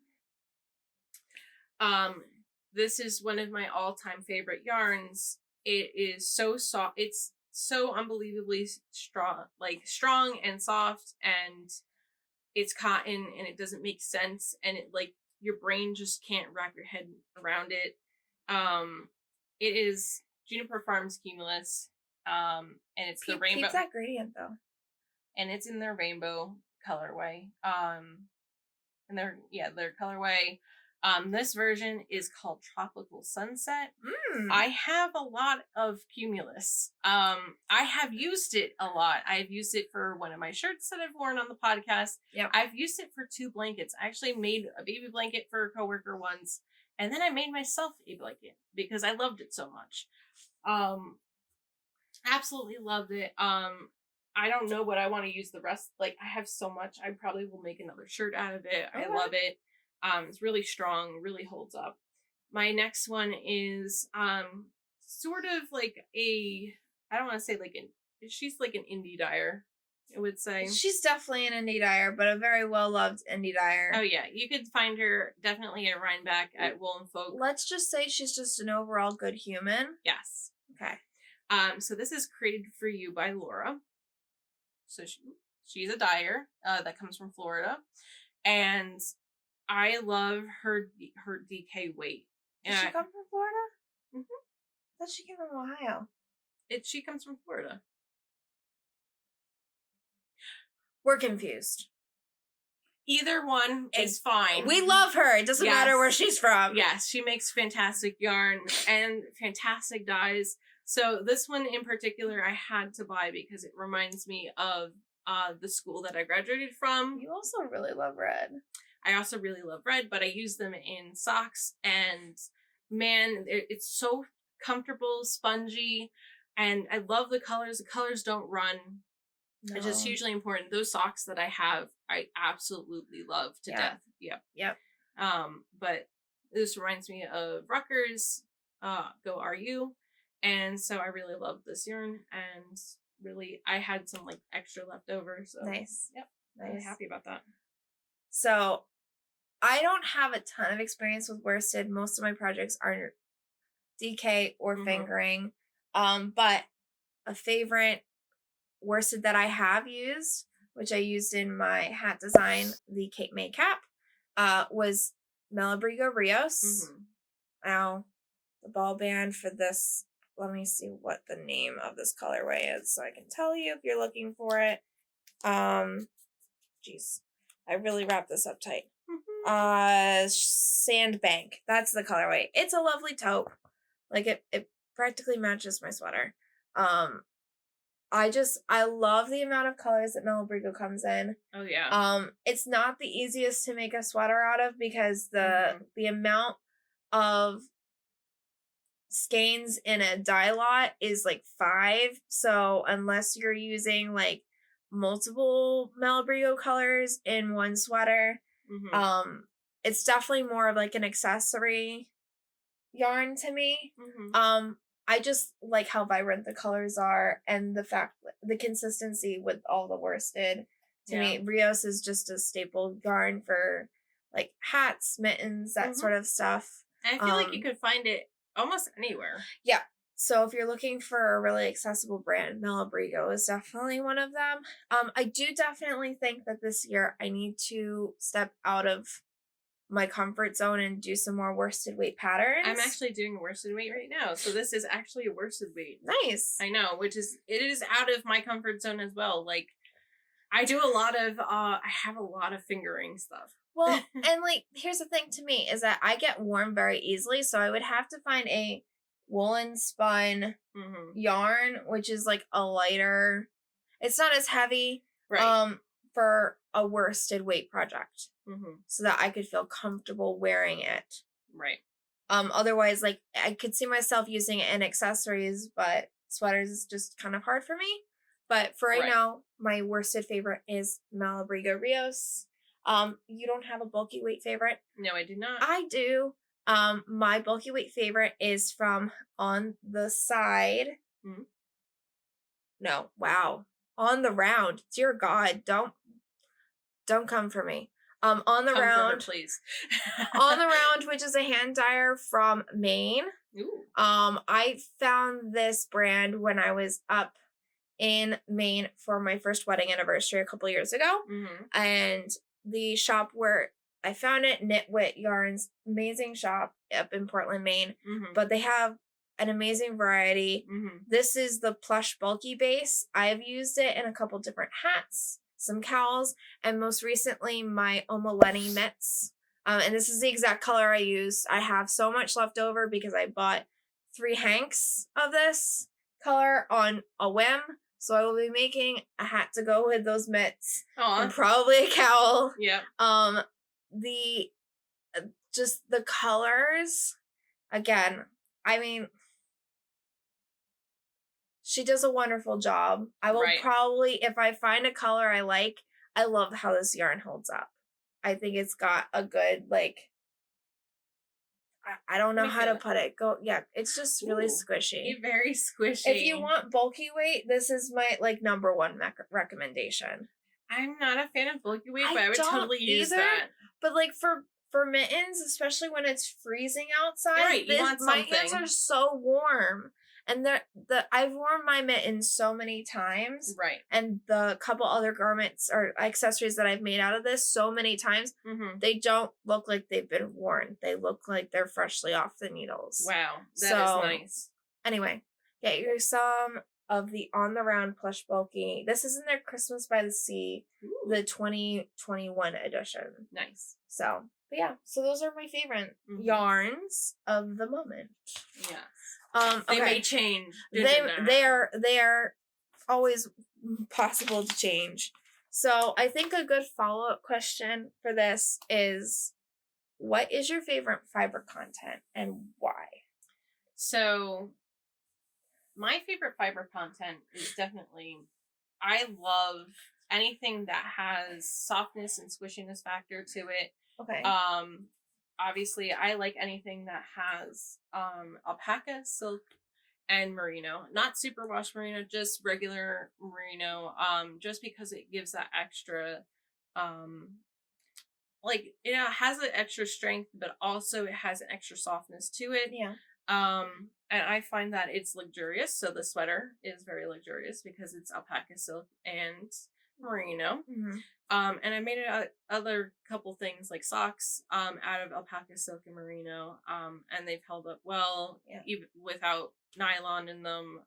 This is one of my all-time favorite yarns. It is so soft. It's so unbelievably strong and soft, and it's cotton, and it doesn't make sense, and it like your brain just can't wrap your head around it. It is Juniper Farms Cumulus, and it's the rainbow. Keep that gradient though, and it's in their rainbow colorway. And their colorway. This version is called Tropical Sunset. I have a lot of Cumulus. I have used it a lot. I've used it for one of my shirts that I've worn on the podcast. Yep. I've used it for 2 blankets. I actually made a baby blanket for a coworker once, and then I made myself a blanket because I loved it so much. Absolutely loved it. I don't know what I want to use the rest. Like, I have so much. I probably will make another shirt out of it. I love it. It's really strong, really holds up. My next one is sort of like I don't want to say she's like an indie dyer, I would say. She's definitely an indie dyer, but a very well-loved indie dyer. Oh yeah, you could find her definitely at Rhinebeck at Wool & Folk. Let's just say she's just an overall good human. Yes. Okay. So this is created for you by Laura. So she's a dyer that comes from Florida, and I love her DK weight. Does she come from Florida? Mm-hmm. I thought she came from Ohio. She comes from Florida. We're confused. Either one is fine. We love her. It doesn't matter where she's from. Yes, she makes fantastic yarn and fantastic dyes. So this one in particular I had to buy because it reminds me of the school that I graduated from. You also really love red. I also really love red, but I use them in socks, and man, it's so comfortable, spongy, and I love the colors. The colors don't run. No. It's just hugely important. Those socks that I have, I absolutely love to death. Yep. But this reminds me of Rutgers, Go RU, and so I really love this yarn, and really I had some like extra left over, so nice. Yep. Nice. Really happy about that. So I don't have a ton of experience with worsted. Most of my projects are DK or fingering. But a favorite worsted that I have used, which I used in my hat design, the Cape May cap, was Malabrigo Rios. Now, the ball band for this, let me see what the name of this colorway is so I can tell you if you're looking for it. Jeez, I really wrapped this up tight. Sandbank. That's the colorway. It's a lovely taupe. Like it practically matches my sweater. I love the amount of colors that Malabrigo comes in. Oh yeah. It's not the easiest to make a sweater out of because the amount of skeins in a dye lot is like 5. So unless you're using like multiple Malabrigo colors in one sweater, it's definitely more of like an accessory yarn to me. I just like how vibrant the colors are and the consistency with all the worsted. To me, Rios is just a staple yarn for like hats, mittens, that sort of stuff. And I feel like you could find it almost anywhere. Yeah. So if you're looking for a really accessible brand, Malabrigo is definitely one of them. I do definitely think that this year I need to step out of my comfort zone and do some more worsted weight patterns. I'm actually doing a worsted weight right now. So this is actually a worsted weight. Nice. I know, it is out of my comfort zone as well. Like I do a lot of, I have a lot of fingering stuff. Well, and like, here's the thing to me is that I get warm very easily. So I would have to find a woolen spun yarn, which is like a lighter, it's not as heavy, right. For a worsted weight project. So that I could feel comfortable wearing it. Right. Otherwise, like, I could see myself using it in accessories, but sweaters is just kind of hard for me. But for right now, my worsted favorite is Malabrigo Rios. You don't have a bulky weight favorite? No, I do not. I do. My bulky weight favorite is from On the Side. No, wow. On the Round. Dear God, don't come for me. On the Come Round, for her, please. On the Round, which is a hand dyer from Maine. Ooh. I found this brand when I was up in Maine for my first wedding anniversary a couple years ago. Mm-hmm. And the shop where I found it, Knitwit Yarns, amazing shop up in Portland, Maine. Mm-hmm. But they have an amazing variety. Mm-hmm. This is the plush bulky base. I've used it in a couple different hats, some cowls, and most recently my Leni mitts. And this is the exact color I used. I have so much left over because I bought 3 hanks of this color on a whim. So I will be making a hat to go with those mitts. Aww. And probably a cowl. Yeah. Just the colors, again, I mean, she does a wonderful job. I will probably, if I find a color I like, I love how this yarn holds up. I think it's got a good, like, I don't know how to put it. It's just really squishy. Very squishy. If you want bulky weight, this is my, like, number one recommendation. I'm not a fan of bulky weight, but I would totally use that. But, like, for mittens, especially when it's freezing outside, my hands are so warm. And I've worn my mittens so many times. Right. And the couple other garments or accessories that I've made out of this so many times, they don't look like they've been worn. They look like they're freshly off the needles. Wow. That is nice. Anyway, get you some of the On the Round plush bulky. This is in their Christmas by the Sea, the 2021 edition. Nice. So, but yeah, so those are my favorite yarns of the moment. Yeah. They may change. They are always possible to change. So I think a good follow-up question for this is, what is your favorite fiber content and why? So my favorite fiber content is definitely, I love anything that has softness and squishiness factor to it. Okay. Obviously, I like anything that has alpaca, silk, and merino. Not superwash merino, just regular merino. Just because it gives that extra, it has an extra strength, but also it has an extra softness to it. Yeah. And I find that it's luxurious. So the sweater is very luxurious because it's alpaca, silk, and merino. Mm-hmm. And I made other couple things like socks out of alpaca, silk, and merino. And they've held up well, even without nylon in them.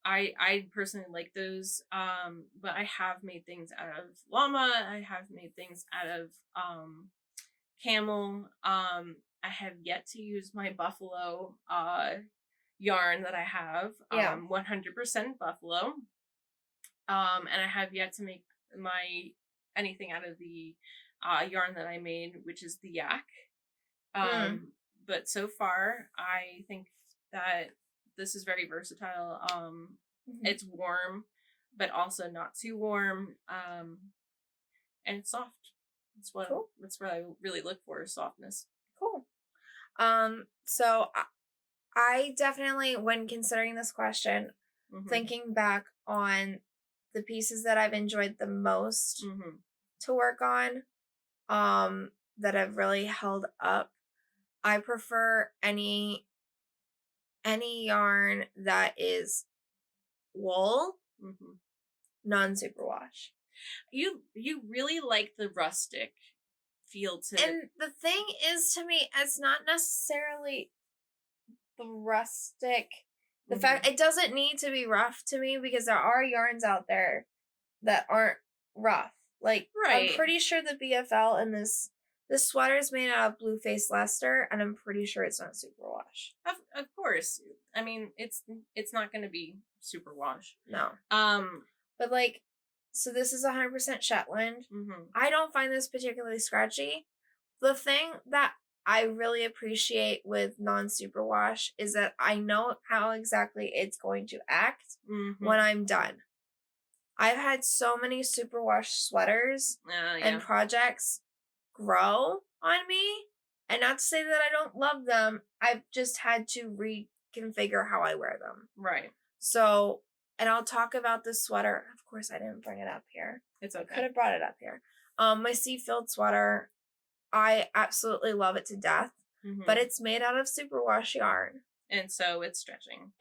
I personally like those. But I have made things out of llama. I have made things out of camel. I have yet to use my buffalo yarn that I have. 100% buffalo. And I have yet to make anything out of the yarn that I made, which is the yak. But so far, I think that this is very versatile. It's warm, but also not too warm. And it's soft. That's what I really look for, is softness. Cool. So I definitely, when considering this question, thinking back on the pieces that I've enjoyed the most to work on, that have really held up, I prefer any yarn that is wool, non-superwash. You really like the rustic feel to it. And the thing is, to me, it's not necessarily the rustic. The fact, it doesn't need to be rough to me, because there are yarns out there that aren't rough. Like, I'm pretty sure the BFL in this sweater is made out of blue face Leicester, and I'm pretty sure it's not superwash. Of course. I mean, it's not going to be superwash. No. But like, so this is 100% Shetland. I don't find this particularly scratchy. The thing that I really appreciate with non-superwash is that I know how exactly it's going to act when I'm done. I've had so many superwash sweaters and projects grow on me, and not to say that I don't love them, I've just had to reconfigure how I wear them. Right. So, and I'll talk about this sweater. Of course, I didn't bring it up here. It's okay. Could have brought it up here. My Seafield sweater, I absolutely love it to death, but it's made out of superwash yarn. And so it's stretching.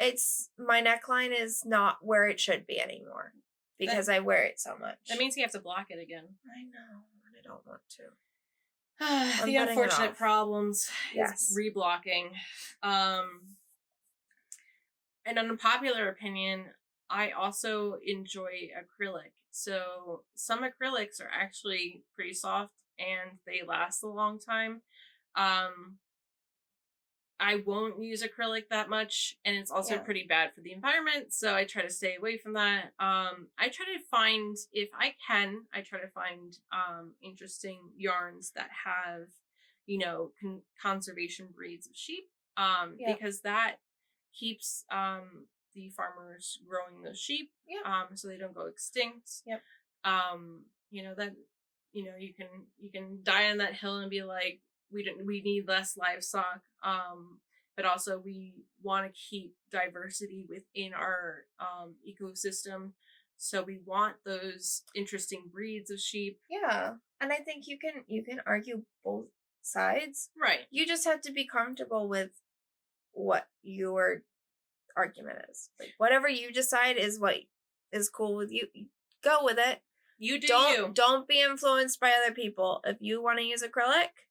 My neckline is not where it should be anymore because I wear it so much. That means you have to block it again. I know, and I don't want to. The unfortunate problems is reblocking. An unpopular opinion, I also enjoy acrylic. So some acrylics are actually pretty soft and they last a long time. I won't use acrylic that much, and it's also pretty bad for the environment, so I try to stay away from that. I try to find, if I can, interesting yarns that have, conservation breeds of sheep, because that keeps the farmers growing those sheep, so they don't go extinct. You can die on that hill and be like, we need less livestock, but also we want to keep diversity within our ecosystem, so we want those interesting breeds of sheep. And I think you can argue both sides, right? You just have to be comfortable with what your argument is. Like, whatever you decide is what is cool with you, go with it. Don't be influenced by other people. If you want to use acrylic,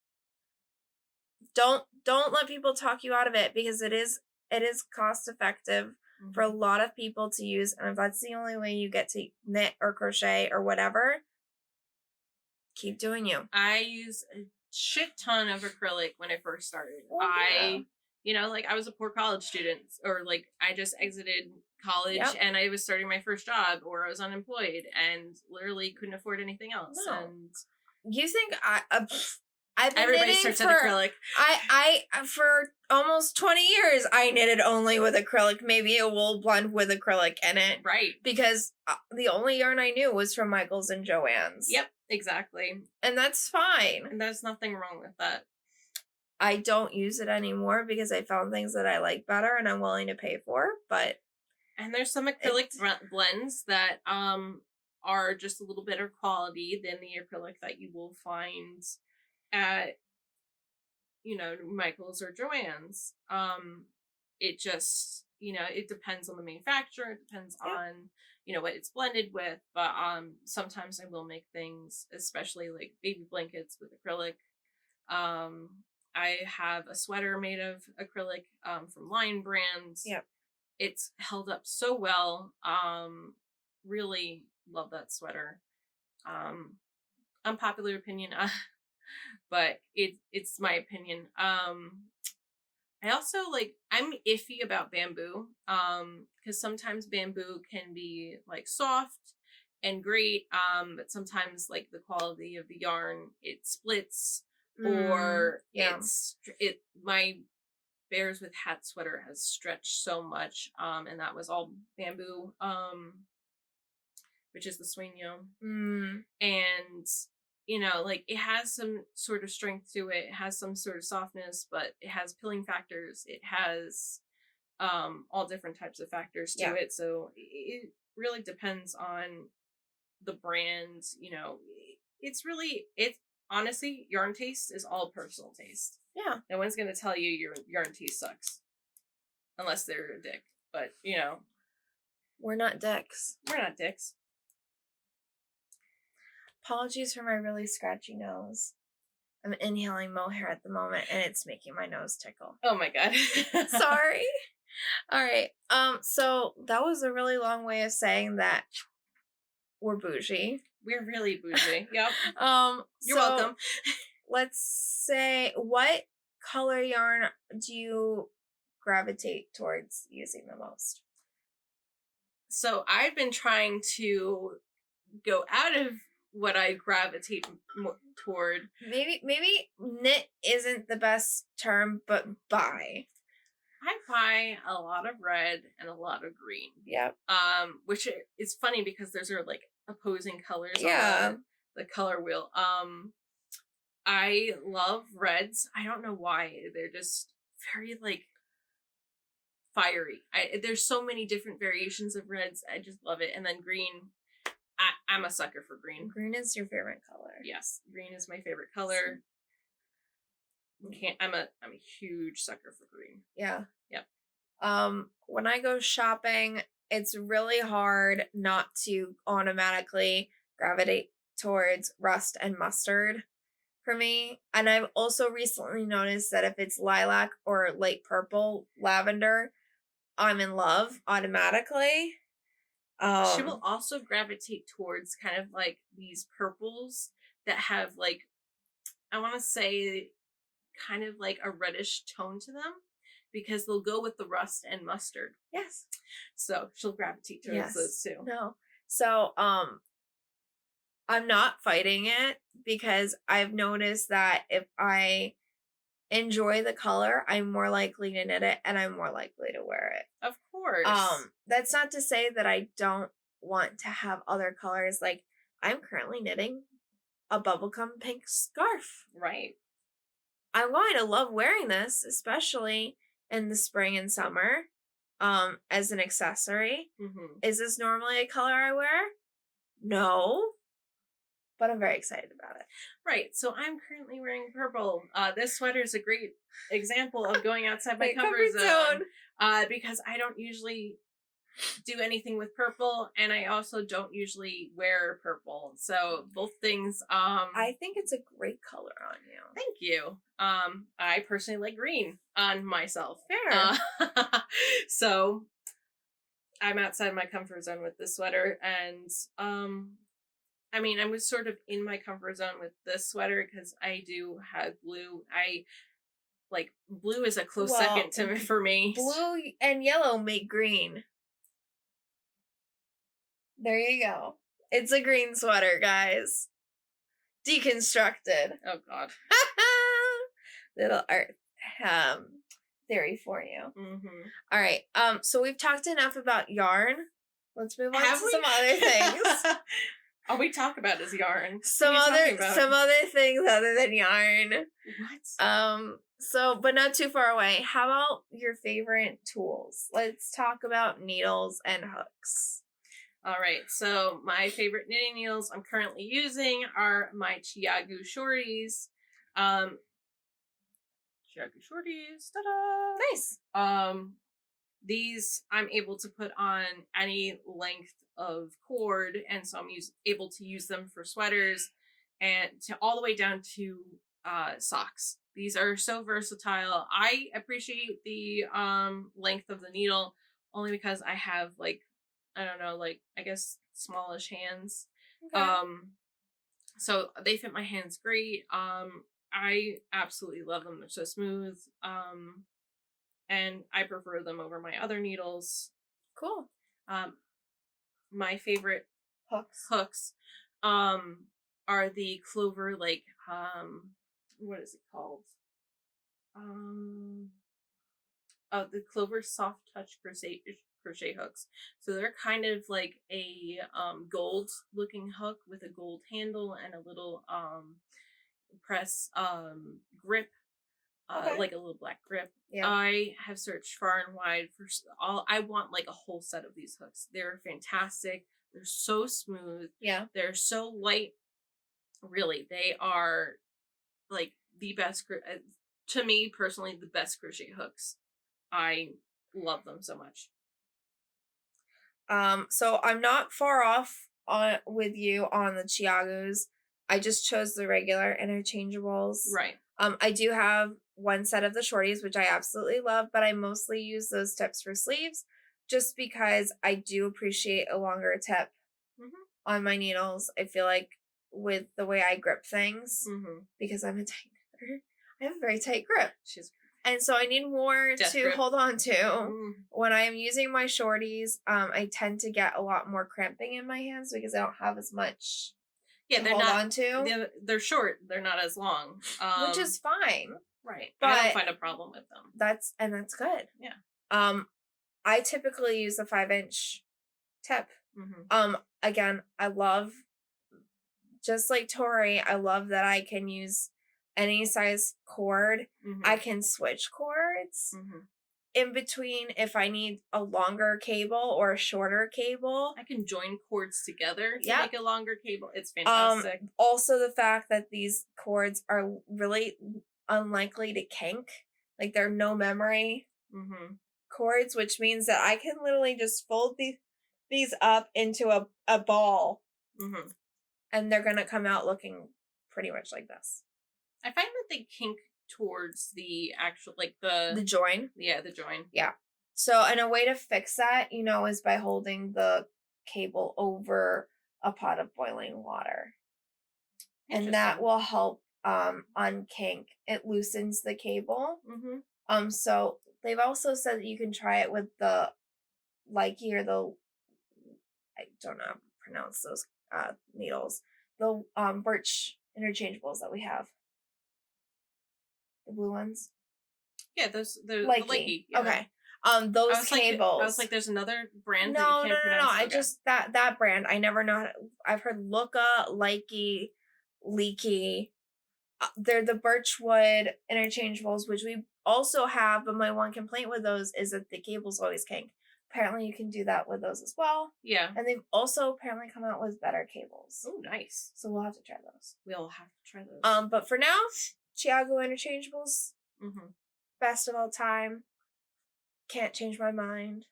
don't let people talk you out of it, because it is cost effective for a lot of people to use, and if that's the only way you get to knit or crochet or whatever, keep doing you. I use a shit ton of acrylic when I first started. I was a poor college student, or I just exited college and I was starting my first job, or I was unemployed and literally couldn't afford anything else. No. And you think I've been everybody starts at acrylic. I for almost 20 years I knitted only with acrylic, maybe a wool blend with acrylic in it. Right. Because the only yarn I knew was from Michaels and Joann's. Yep, exactly. And that's fine. And there's nothing wrong with that. I don't use it anymore because I found things that I like better and I'm willing to pay for, and there's some acrylic blends that are just a little better quality than the acrylic that you will find at Michaels or Joann's. It just it depends on the manufacturer, it depends on what it's blended with, but sometimes I will make things, especially like baby blankets, with acrylic. I have a sweater made of acrylic from Lion Brands. It's held up so well. Really love that sweater. Unpopular opinion, but it's my opinion. I also I'm iffy about bamboo, because sometimes bamboo can be soft and great, but sometimes the quality of the yarn, it splits, or my Bears with Hat sweater has stretched so much, and that was all bamboo, which is the sueño. And it has some sort of strength to it, it has some sort of softness, but it has pilling factors, it has all different types of factors to it, so it really depends on the brand. It's honestly, yarn taste is all personal taste. No one's gonna tell you your yarn taste sucks, unless they're a dick. But we're not dicks. We're not dicks. Apologies for my really scratchy nose. I'm inhaling mohair at the moment, and it's making my nose tickle. Oh my god. Sorry. All right. So that was a really long way of saying that we're bougie. We're really bougie. Yep. You're welcome. Let's say, what color yarn do you gravitate towards using the most? So I've been trying to go out of what I gravitate toward. Maybe knit isn't the best term, but buy. I buy a lot of red and a lot of green. Yep. Which is funny because those are opposing colors on the color wheel. I love reds. I don't know why. They're just very fiery. There's so many different variations of reds. I just love it. And then green. I'm a sucker for green. Green is your favorite color. Yes, green is my favorite color. I'm a huge sucker for green. Yeah. Yep. When I go shopping, it's really hard not to automatically gravitate towards rust and mustard for me. And I've also recently noticed that if it's lilac or light purple, lavender, I'm in love automatically. She will also gravitate towards kind of like these purples that have like, I want to say, kind of like a reddish tone to them, because they'll go with the rust and mustard. Yes. So she'll gravitate towards those too. No. So I'm not fighting it, because I've noticed that if I enjoy the color, I'm more likely to knit it and I'm more likely to wear it. Of course. That's not to say that I don't want to have other colors. Like, I'm currently knitting a bubblegum pink scarf. Right. I'm going to love wearing this, especially in the spring and summer, as an accessory. Mm-hmm. Is this normally a color I wear? No. But I'm very excited about it. Right. So I'm currently wearing purple. This sweater is a great example of going outside my comfort zone. Because I don't usually do anything with purple, and I also don't usually wear purple. So both things. I think it's a great color on you. Thank you. I personally like green on myself. Fair. So I'm outside my comfort zone with this sweater, and I mean, I was sort of in my comfort zone with this sweater because I do have blue. Blue is a close second for me. Blue and yellow make green. There you go. It's a green sweater, guys. Deconstructed. Oh, God. Little art theory for you. Mm-hmm. All right. So we've talked enough about yarn. Let's move on to some other things. All we talk about is yarn. Some other things other than yarn. What? But not too far away. How about your favorite tools? Let's talk about needles and hooks. All right. So my favorite knitting needles I'm currently using are my Chiagu Shorties. Chiagu Shorties. Ta-da! Nice. These I'm able to put on any length of cord, and so I'm able to use them for sweaters and to all the way down to socks. These are so versatile. I appreciate the length of the needle only because I have I guess smallish hands. Okay. So they fit my hands great. I absolutely love them. They're so smooth. And I prefer them over my other needles. Cool. My favorite hooks are the Clover, what is it called? The Clover Soft Touch crochet hooks. So they're kind of like a gold looking hook with a gold handle and a little press grip. Like a little black grip. Yeah. I have searched far and wide for I want like a whole set of these hooks. They're fantastic. They're so smooth. Yeah. They're so light. Really, they are like the best, to me personally, the best crochet hooks. I love them so much. So I'm not far off with you on the Chiagus. I just chose the regular interchangeables. Right. I do have one set of the shorties, which I absolutely love, but I mostly use those tips for sleeves just because I do appreciate a longer tip on my needles. I feel like with the way I grip things, because I'm a tight knitter, I have a very tight grip. And so I need more to hold on to. When I am using my shorties, I tend to get a lot more cramping in my hands because I don't have as much they're not, they're short. They're not as long. Which is fine. Right. But I don't find a problem with them. That's good. Yeah. I typically use a 5-inch tip. Again, I love, just like Tori, I love that I can use any size cord. I can switch cords. in between if I need a longer cable or a shorter cable. I can join cords together to make a longer cable. It's fantastic. Also the fact that these cords are really unlikely to kink. Like they're no memory cords, which means that I can literally just fold these up into a ball. And they're gonna come out looking pretty much like this. I find that they kink towards the actual, like the join. Yeah, the join. Yeah. So, and a way to fix that, is by holding the cable over a pot of boiling water. And that will help unkink. It loosens the cable. So they've also said that you can try it with the Likey or the, I don't know how to pronounce those needles. The birch interchangeables that we have. The blue ones. Yeah, those the Likey. Yeah. Okay. Those cables. I was like, there's another brand. No. I just that brand. I never know. I've heard Luca, Likey, Leaky. They're the birchwood interchangeables, which we also have. But my one complaint with those is that the cables always kink. Apparently, you can do that with those as well. Yeah. And they've also apparently come out with better cables. Oh, nice. So we'll have to try those. We'll have to try those. But for now, Chiago interchangeables. Best of all time. Can't change my mind.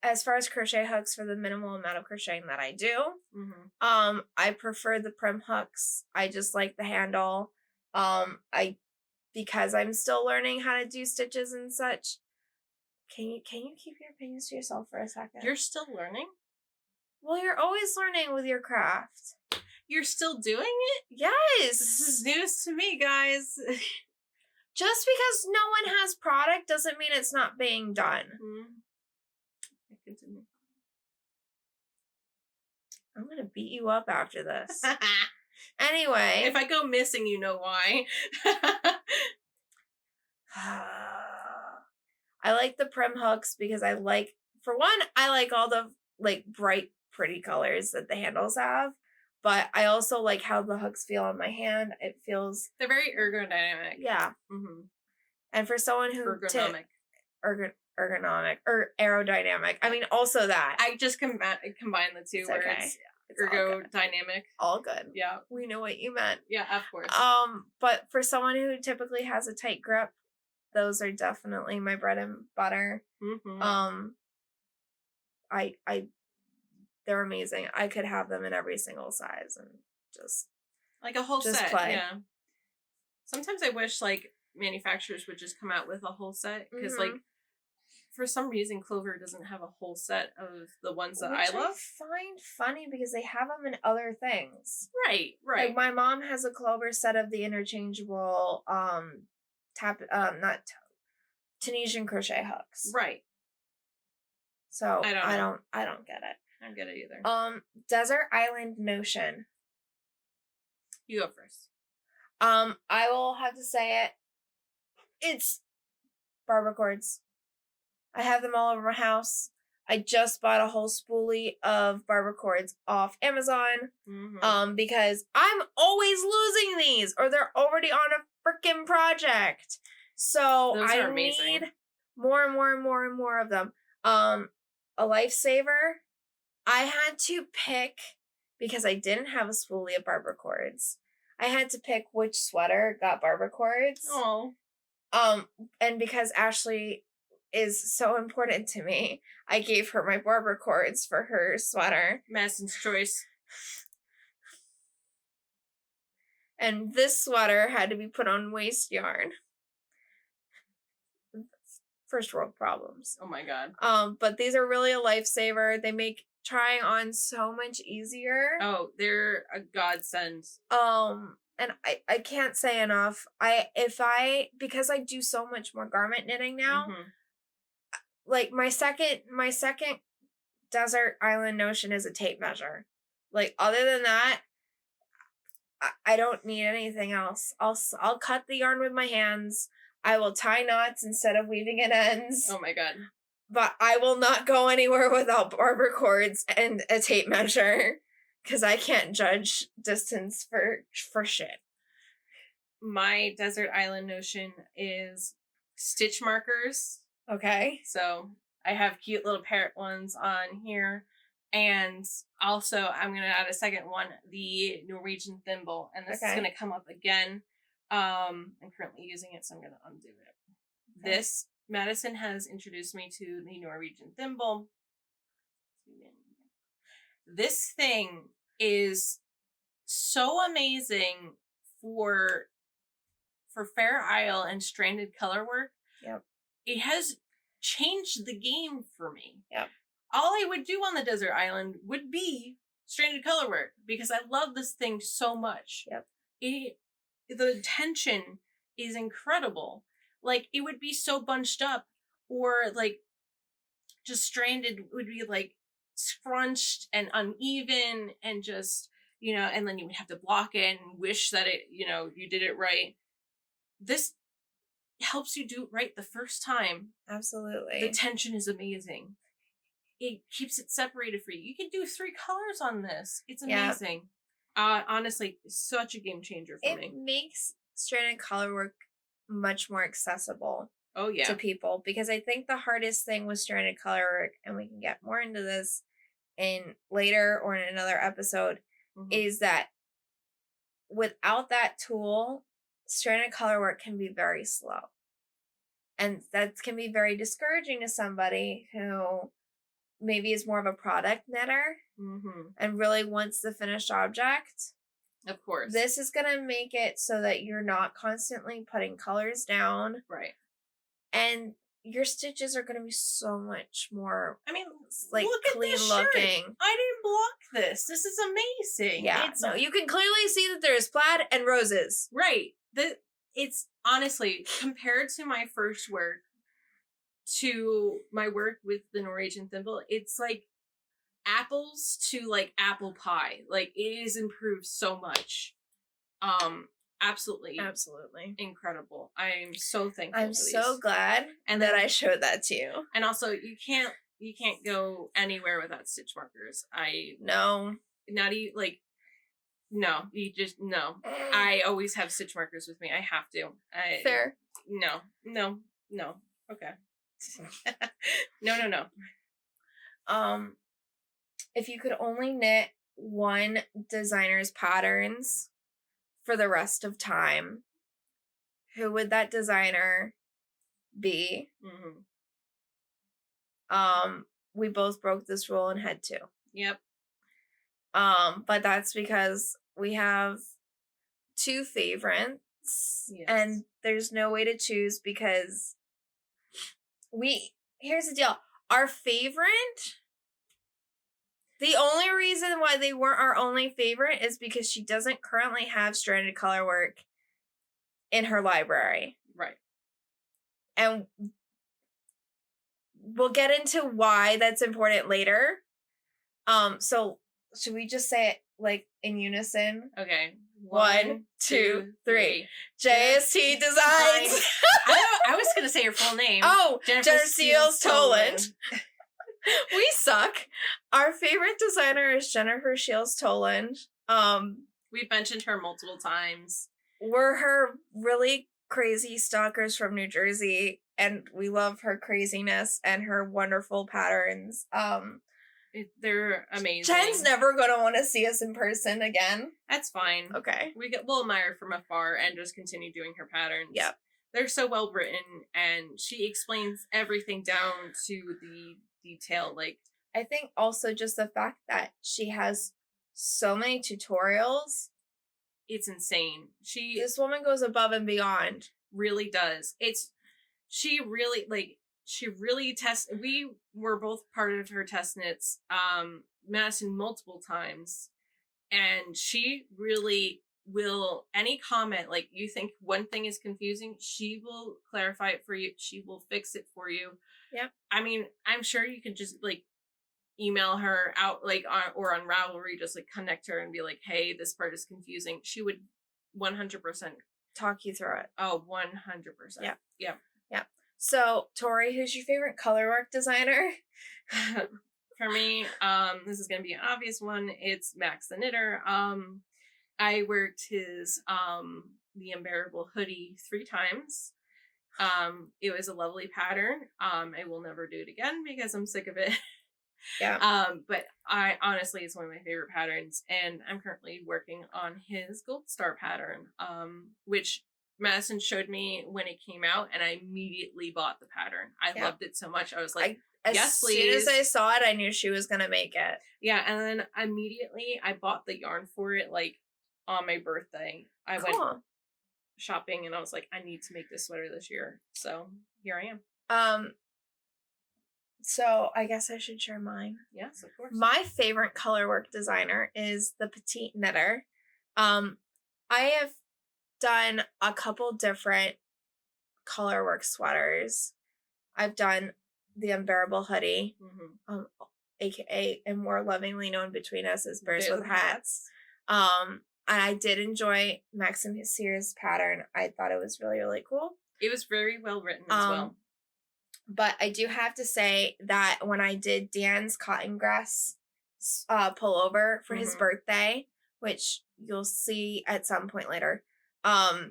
As far as crochet hooks, for the minimal amount of crocheting that I do, I prefer the prim hooks. I just like the handle. Because I'm still learning how to do stitches and such. Can you keep your opinions to yourself for a second? You're still learning? Well, you're always learning with your craft. You're still doing it? Yes. This is news to me, guys. Just because no one has product doesn't mean it's not being done. Continue. I'm going to beat you up after this. Anyway. If I go missing, you know why. I like the prim hooks because I like all the bright, pretty colors that the handles have. But I also like how the hooks feel on my hand. It feels... They're very ergodynamic. Yeah. And for someone who... Ergonomic. Ergonomic. Or aerodynamic. I mean, also that. I just combine the two, where it's ergodynamic. All good. Yeah. We know what you meant. Yeah, of course. But for someone who typically has a tight grip, those are definitely my bread and butter. They're amazing. I could have them in every single size and just like a whole set. Play. Yeah. Sometimes I wish manufacturers would just come out with a whole set because for some reason Clover doesn't have a whole set of the ones that I love. I find funny because they have them in other things. Right. Like my mom has a Clover set of the interchangeable Tunisian crochet hooks. Right. So I don't get it. I don't get it either. Desert Island Notion. You go first. I will have to say it. It's barber cords. I have them all over my house. I just bought a whole spoolie of barber cords off Amazon. Because I'm always losing these, or they're already on a freaking project. So I need more and more and more and more of them. A lifesaver. I had to pick, because I didn't have a spoolie of barber cords, I had to pick which sweater got barber cords. Oh. And because Ashley is so important to me, I gave her my barber cords for her sweater. Madison's choice. And this sweater had to be put on waste yarn. First world problems. Oh my god. But these are really a lifesaver. They make trying on so much easier. Oh, they're a godsend. And I can't say enough. Because I do so much more garment knitting now. Like my second Desert Island Notion is a tape measure. Like other than that, I don't need anything else. I'll cut the yarn with my hands. I will tie knots instead of weaving at ends. Oh my god. But I will not go anywhere without barber cords and a tape measure. Because I can't judge distance for shit. My Desert Island Notion is stitch markers. Okay. So I have cute little parrot ones on here. And also, I'm going to add a second one, the Norwegian thimble. And this is going to come up again. I'm currently using it, so I'm going to undo it. Okay. This, Madison has introduced me to the Norwegian thimble. This thing is so amazing for Fair Isle and stranded color work. Yep. It has changed the game for me. Yep. All I would do on the desert island would be stranded color work because I love this thing so much. Yep. The tension is incredible. Like, it would be so bunched up, or like just stranded would be like scrunched and uneven and just, you know, and then you would have to block it and wish that it, you know, you did it right. This helps you do it right the first time. Absolutely. The tension is amazing. It keeps it separated for you. You can do 3 colors on this. It's amazing. Yeah. Honestly, such a game changer for me. It makes stranded color work much more accessible. Oh, yeah. To people, because I think the hardest thing with stranded color work, and we can get more into this in later or in another episode, is that without that tool, stranded color work can be very slow. And that can be very discouraging to somebody who maybe is more of a product knitter and really wants the finished object. Of course. This is going to make it so that you're not constantly putting colors down. Right. And your stitches are going to be so much more, like, clean looking. I didn't block this. This is amazing. Yeah. No, you can clearly see that there's plaid and roses. Right. It's honestly, compared to my first work to my work with the Norwegian thimble, it's like apples to like apple pie. Like, it is improved so much. Absolutely incredible. I'm so thankful. I'm so glad that I showed that to you. And also, you can't go anywhere without stitch markers. No. Not even like, no, you just, no. I always have stitch markers with me. I have to. Fair. No. Okay. No. If you could only knit one designer's patterns for the rest of time, who would that designer be? We both broke this rule and had to. Yep. But that's because we have 2 favorites. Yes. And there's no way to choose because here's the deal. Our favorite, the only reason why they weren't our only favorite is because she doesn't currently have stranded color work in her library. Right. And we'll get into why that's important later. So should we just say it like in unison? Okay. 1, 2, 3. JST Designs. I was going to say your full name. Oh, Jennifer Shiels Toland. We suck. Our favorite designer is Jennifer Shiels Toland. We've mentioned her multiple times. We're her really crazy stalkers from New Jersey, and we love her craziness and her wonderful patterns. They're amazing. Jen's never gonna want to see us in person again. That's fine. Okay. We'll admire from afar and just continue doing her patterns. Yep. They're so well written, and she explains everything down to the detail. Like, I think also just the fact that she has so many tutorials. It's insane. This woman goes above and beyond. Really does. She really tests. We were both part of her test knits, Madison multiple times, and she really will, any comment, like you think one thing is confusing, she will clarify it for you. She will fix it for you. Yep. I mean, I'm sure you could just like email her out, like or on Ravelry, just like connect her and be like, hey, this part is confusing. She would 100% talk you through it. Oh, 100%. Yeah. Yeah. Yeah. So, Tori, who's your favorite color work designer? For me, this is gonna be an obvious one. It's Max the Knitter. I worked his The Unbearable hoodie 3 times. It was a lovely pattern. I will never do it again because I'm sick of it. Yeah. But I honestly, it's one of my favorite patterns, and I'm currently working on his Goldstar pattern, which Madison showed me when it came out, and I immediately bought the pattern. I loved it so much. I was like, yes, please. As soon as I saw it, I knew she was gonna make it. Yeah, and then immediately I bought the yarn for it, like on my birthday. I went shopping, and I was like, I need to make this sweater this year. So here I am. So I guess I should share mine. Yes, of course. My favorite colorwork designer is the PetiteKnitter. I have done a couple different colorwork sweaters. I've done the Unbearable Hoodie, aka and more lovingly known between us as Bears with Hats. And I did enjoy Maxim Sears' pattern. I thought it was really, really cool. It was very well written as well. But I do have to say that when I did Dan's cotton grass pullover for his birthday, which you'll see at some point later, I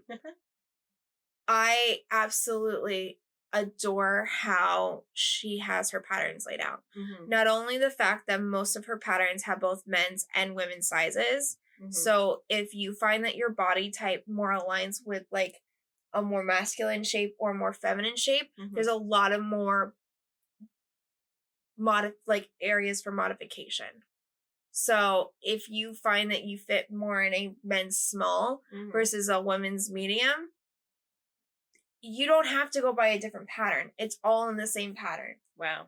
absolutely adore how she has her patterns laid out. Not only the fact that most of her patterns have both men's and women's sizes. So if you find that your body type more aligns with like a more masculine shape or more feminine shape, there's a lot of more areas for modification. So if you find that you fit more in a men's small versus a women's medium, you don't have to go buy a different pattern. It's all in the same pattern. Wow.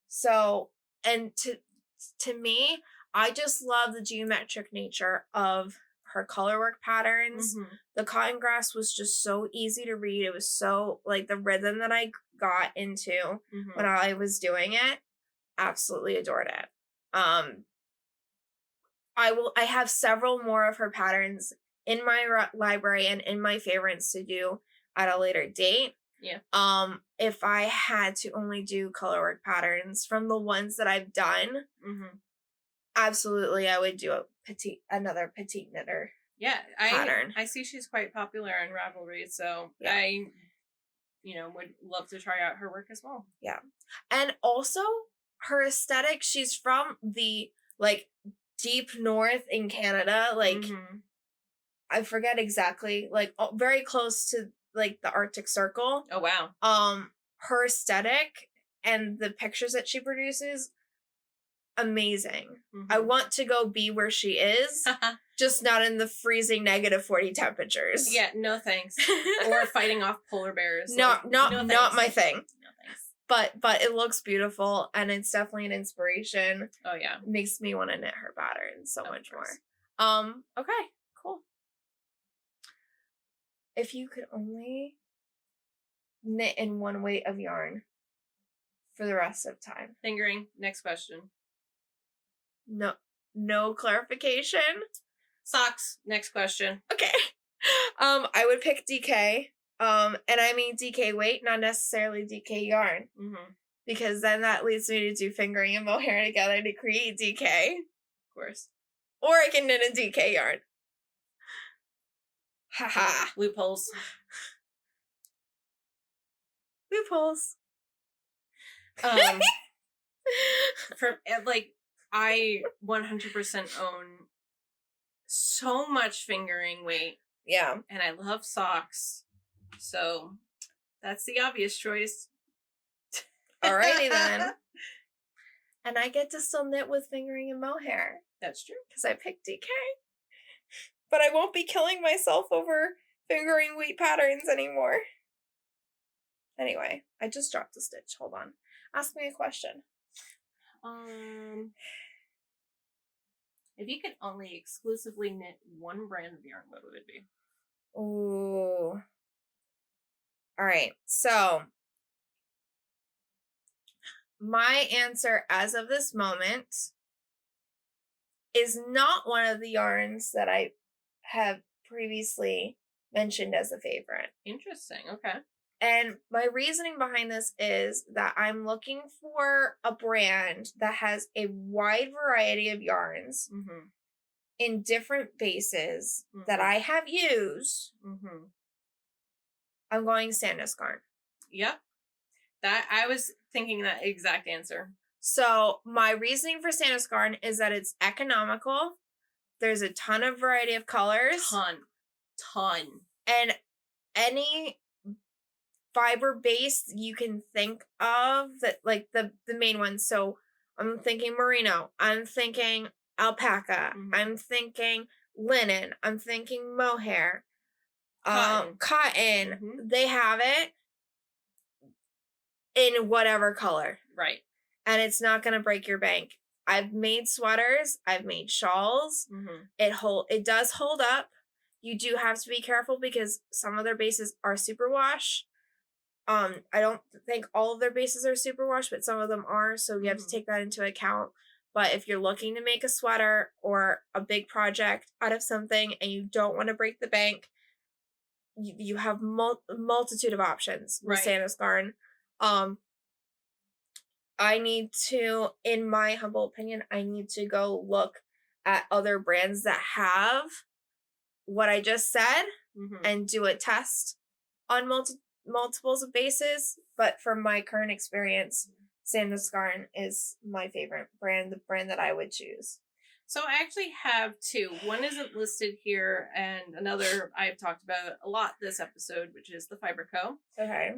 So, and to me, I just love the geometric nature of her colorwork patterns. The cotton grass was just so easy to read. It was so like the rhythm that I got into when I was doing it. Absolutely adored it. I have several more of her patterns in my library and in my favorites to do at a later date. Yeah. If I had to only do colorwork patterns from the ones that I've done, absolutely I would do another PetiteKnitter. Yeah, pattern. I see she's quite popular in Ravelry, so I would love to try out her work as well. Yeah. And also her aesthetic, she's from the like deep north in Canada, like I forget exactly, like very close to like the Arctic Circle. Oh wow. Her aesthetic and the pictures that she produces, amazing. I want to go be where she is, just not in the freezing -40 temperatures. Yeah, no thanks. Or fighting off polar bears. Not my thing. No thanks. But it looks beautiful, and it's definitely an inspiration. Oh yeah, it makes me want to knit her pattern so much more. Okay, cool. If you could only knit in one weight of yarn for the rest of time. Fingering. Next question. No clarification. Socks. Next question. Okay. I would pick DK. And I mean DK weight, not necessarily DK yarn. Because then that leads me to do fingering and mohair together to create DK. Of course. Or I can knit a DK yarn. Haha. Loopholes. Loopholes. I 100% own so much fingering weight. Yeah. And I love socks. So that's the obvious choice. Alrighty then. And I get to still knit with fingering and mohair. That's true. Because I picked DK. But I won't be killing myself over fingering weight patterns anymore. Anyway, I just dropped a stitch. Hold on. Ask me a question. If you could only exclusively knit one brand of yarn, what would it be? Ooh. All right. So my answer as of this moment is not one of the yarns that I have previously mentioned as a favorite. Interesting. Okay. And my reasoning behind this is that I'm looking for a brand that has a wide variety of yarns in different bases that I have used. I'm going Sandisk yarn. Yep. That I was thinking that exact answer. So my reasoning for Santa's Garden is that it's economical. There's a ton of variety of colors. Ton. And any fiber base you can think of that, like the main ones. So I'm thinking merino. I'm thinking alpaca. Mm-hmm. I'm thinking linen. I'm thinking mohair. Cotton. Mm-hmm. They have it in whatever color. Right. And it's not going to break your bank. I've made sweaters. I've made shawls. Mm-hmm. It does hold up. You do have to be careful because some of their bases are superwash. I don't think all of their bases are superwash, but some of them are. So you have to take that into account. But if you're looking to make a sweater or a big project out of something and you don't want to break the bank, you have multitude of options with Santa's Garden. I need to, in my humble opinion, I need to go look at other brands that have what I just said and do a test on multiples of bases. But from my current experience, Santa's Garden is my favorite brand, the brand that I would choose. So I actually have two. One isn't listed here, and another I've talked about a lot this episode, which is the Fiber Co. Okay.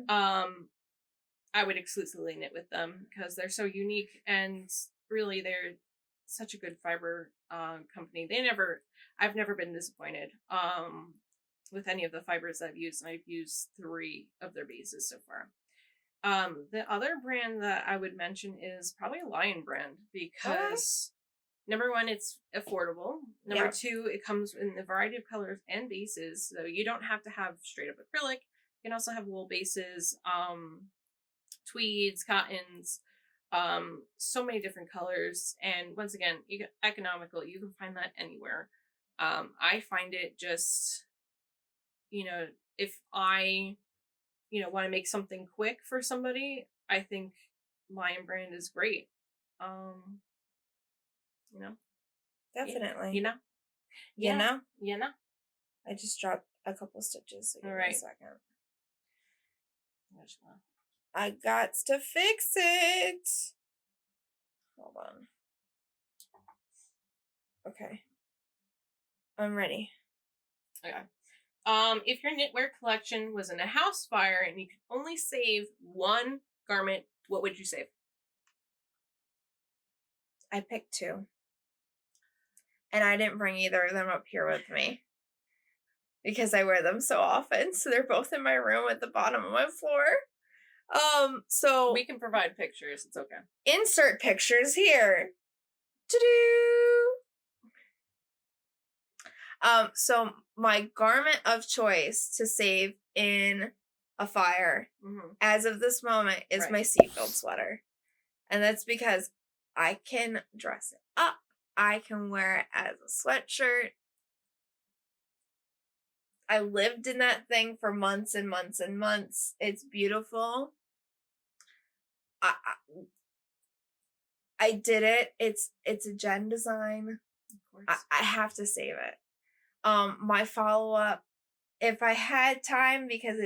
I would exclusively knit with them because they're so unique and really they're such a good fiber company. I've never been disappointed with any of the fibers I've used. I've used 3 of their bases so far. The other brand that I would mention is probably a Lion brand because number 1, it's affordable. Number 2, it comes in a variety of colors and bases, so you don't have to have straight up acrylic. You can also have wool bases, tweeds, cottons, so many different colors. And once again, you get economical. You can find that anywhere. I find it just, if I, want to make something quick for somebody, I think Lion brand is great. Definitely. I just dropped a couple stitches. So give me a second. I got to fix it. Hold on. Okay. I'm ready. Okay. If your knitwear collection was in a house fire and you could only save one garment, what would you save? I picked 2. And I didn't bring either of them up here with me because I wear them so often. So they're both in my room at the bottom of my floor. So we can provide pictures. It's okay. Insert pictures here. Ta-doo! So my garment of choice to save in a fire as of this moment is my Seafield sweater. And that's because I can dress it up. I can wear it as a sweatshirt. I lived in that thing for months and months and months. It's beautiful. I did it. It's a Jen design. Of course. I have to save it. My follow-up, if I had time, because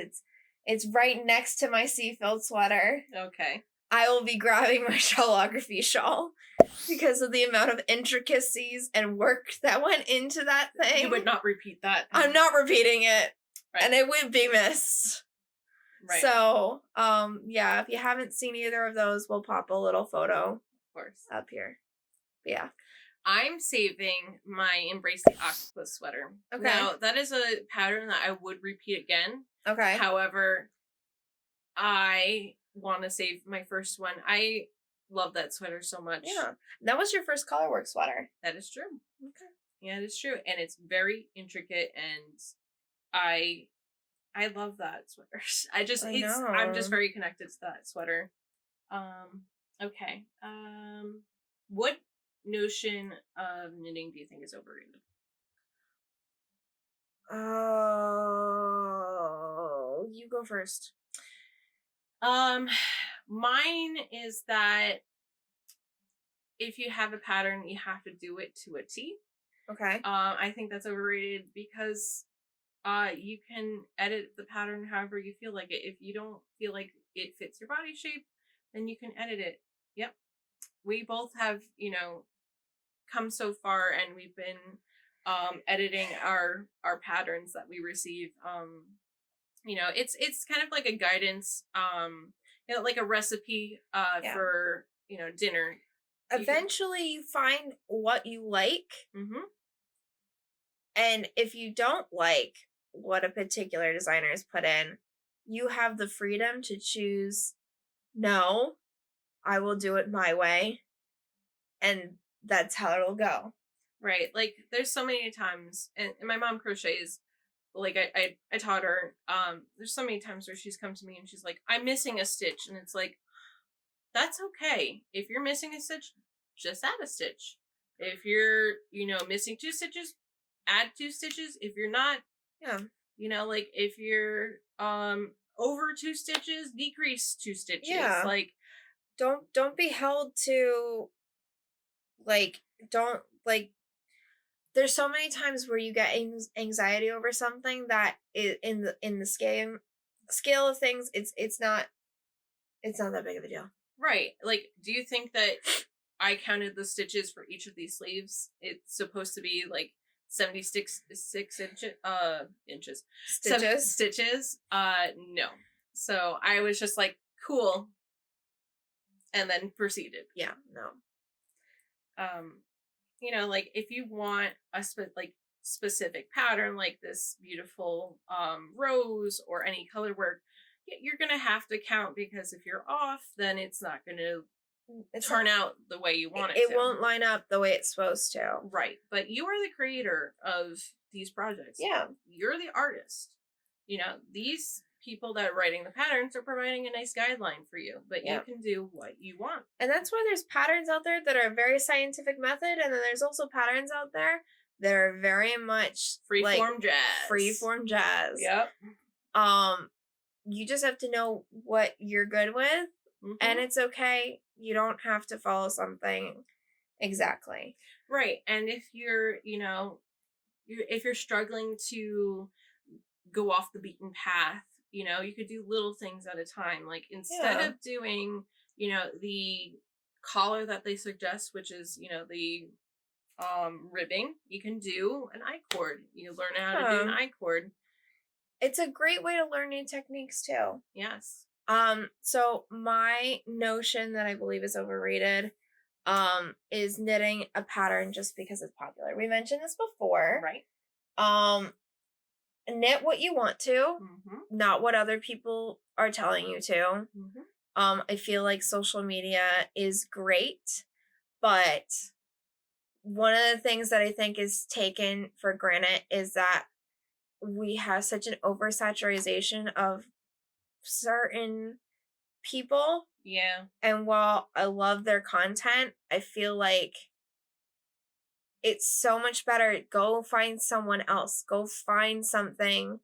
it's right next to my Seafield sweater. Okay. I will be grabbing my shawlography shawl because of the amount of intricacies and work that went into that thing. You would not repeat that. I'm not repeating it. Right. And it would be missed. Right. So, if you haven't seen either of those, we'll pop a little photo, of course, up here. But yeah. I'm saving my Embrace the Octopus sweater. Okay. Now, that is a pattern that I would repeat again. Okay. However, I want to save my first one. I love that sweater so much. Yeah. That was your first colorwork sweater. That is true. Okay. Yeah, it is true. And it's very intricate and I love that sweater. I'm just very connected to that sweater. Okay. What notion of knitting do you think is overrated? Oh, you go first. Mine is that if you have a pattern, you have to do it to a T. Okay. I think that's overrated because you can edit the pattern however you feel like it. If you don't feel like it fits your body shape, then you can edit it. Yep. We both have, come so far, and we've been editing our patterns that we receive. It's kind of like a guidance, like a recipe for, dinner. Eventually you find what you like. Mm-hmm. And if you don't like what a particular designer has put in, you have the freedom to choose, no, I will do it my way. And that's how it'll go. Right. Like, there's so many times, and my mom crochets, like, I taught her, there's so many times where she's come to me and she's like, I'm missing a stitch. And it's like, that's okay. If you're missing a stitch, just add a stitch. If you're, missing 2 stitches, add 2 stitches. If you're not, like, if you're over 2 stitches, decrease 2 stitches. Yeah. Like, don't be held to, like, there's so many times where you get anxiety over something that in the scale of things, it's not that big of a deal. Right. Like, do you think that I counted the stitches for each of these sleeves? It's supposed to be like 76 inches. Stitches. No. So I was just like, cool. And then proceeded. Yeah, no. Like, if you want a specific pattern, like this beautiful rose or any color work, you're gonna have to count, because if you're off, then it's not gonna turn out the way you want it to. It won't line up the way it's supposed to. Right. But you are the creator of these projects. Yeah. You're the artist. These people that are writing the patterns are providing a nice guideline for you, but you can do what you want. And that's why there's patterns out there that are a very scientific method, and then there's also patterns out there that are very much freeform jazz. Freeform jazz. Yep. You just have to know what you're good with, and it's okay. You don't have to follow something exactly. Right. And if you're, if you're struggling to go off the beaten path, you could do little things at a time. Like, instead of doing, the collar that they suggest, which is, the ribbing, you can do an I-cord. You learn how to do an I-cord. It's a great way to learn new techniques too. Yes. So my notion that I believe is overrated, is knitting a pattern just because it's popular. We mentioned this before. Right. Knit what you want to, not what other people are telling you to. I feel like social media is great, but one of the things that I think is taken for granted is that we have such an oversaturation of certain people. Yeah. And while I love their content, I feel like it's so much better. Go find someone else. Go find something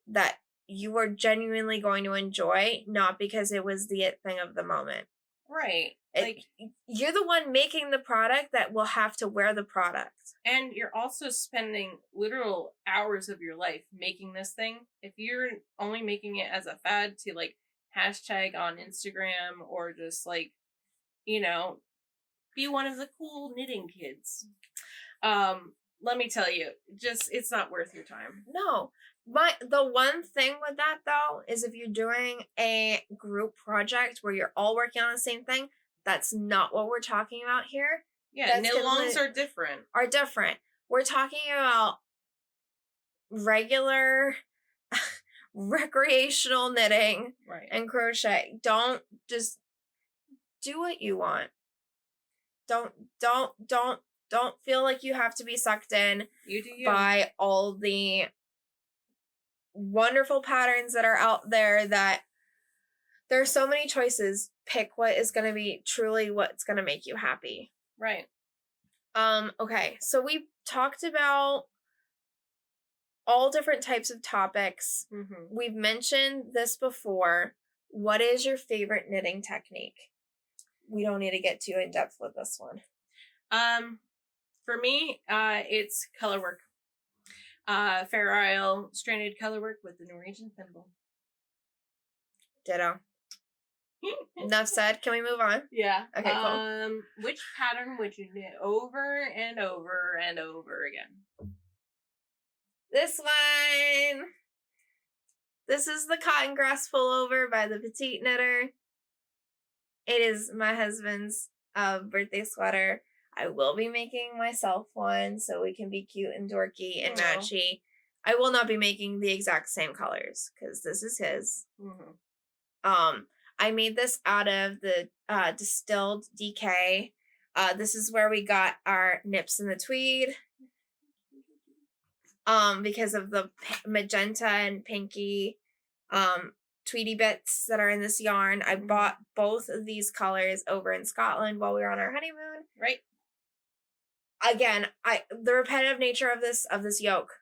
that you are genuinely going to enjoy, not because it was the it thing of the moment. Right. You're the one making the product that will have to wear the product. And you're also spending literal hours of your life making this thing. If you're only making it as a fad to hashtag on Instagram, or just be one of the cool knitting kids, let me tell you, it's not worth your time. No. The one thing with that, though, is if you're doing a group project where you're all working on the same thing, that's not what we're talking about here. Yeah, knit-alongs are different. We're talking about regular recreational knitting, right, and crochet. Don't just do what you want. Don't feel like you have to be sucked in by all the wonderful patterns that are out there. That there are so many choices. Pick what is going to be truly what's going to make you happy. Right. Okay, so we talked about all different types of topics. We've mentioned this before. What is your favorite knitting technique? We don't need to get too in depth with this one. For me, it's color work. Fair Isle stranded colorwork with the Norwegian thimble. Ditto. Enough said. Can we move on? Yeah. Okay, cool. Which pattern would you knit over and over and over again? This one. This is the Cotton Grass Pullover by the Petite Knitter. It is my husband's birthday sweater. I will be making myself one so we can be cute and dorky and matchy. I will not be making the exact same colors because this is his. Mm-hmm. I made this out of the distilled DK. This is where we got our nips in the tweed. Because of the magenta and pinky tweedy bits that are in this yarn. I bought both of these colors over in Scotland while we were on our honeymoon. Right. Again, the repetitive nature of this yoke,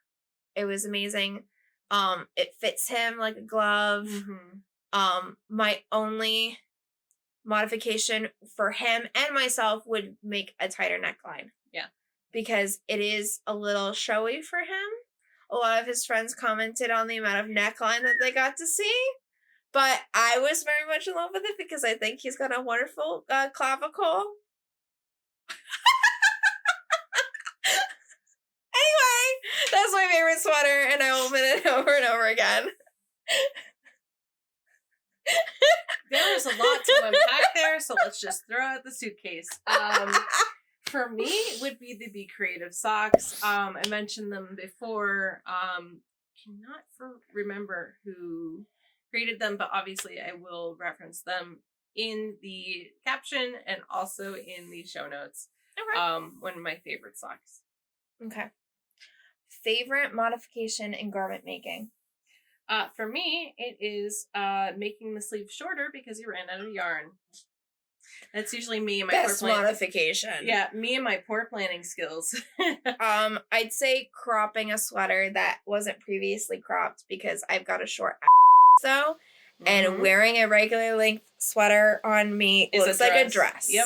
it was amazing. It fits him like a glove. Mm-hmm. My only modification for him and myself would make a tighter neckline. Yeah. Because it is a little showy for him. A lot of his friends commented on the amount of neckline that they got to see. But I was very much in love with it because I think he's got a wonderful clavicle. Anyway, that's my favorite sweater, and I will knit it over and over again. There is a lot to unpack there, so let's just throw out the suitcase. For me, it would be the Be Creative socks. I mentioned them before. Cannot remember who created them, but obviously I will reference them in the caption and also in the show notes. Okay. One of my favorite socks. Okay. Favorite modification in garment making? For me, it is making the sleeve shorter because you ran out of yarn. That's usually me and my best modification. Yeah, me and my poor planning skills. I'd say cropping a sweater that wasn't previously cropped because I've got a short so, and wearing a regular length sweater on me looks like a dress. Yep.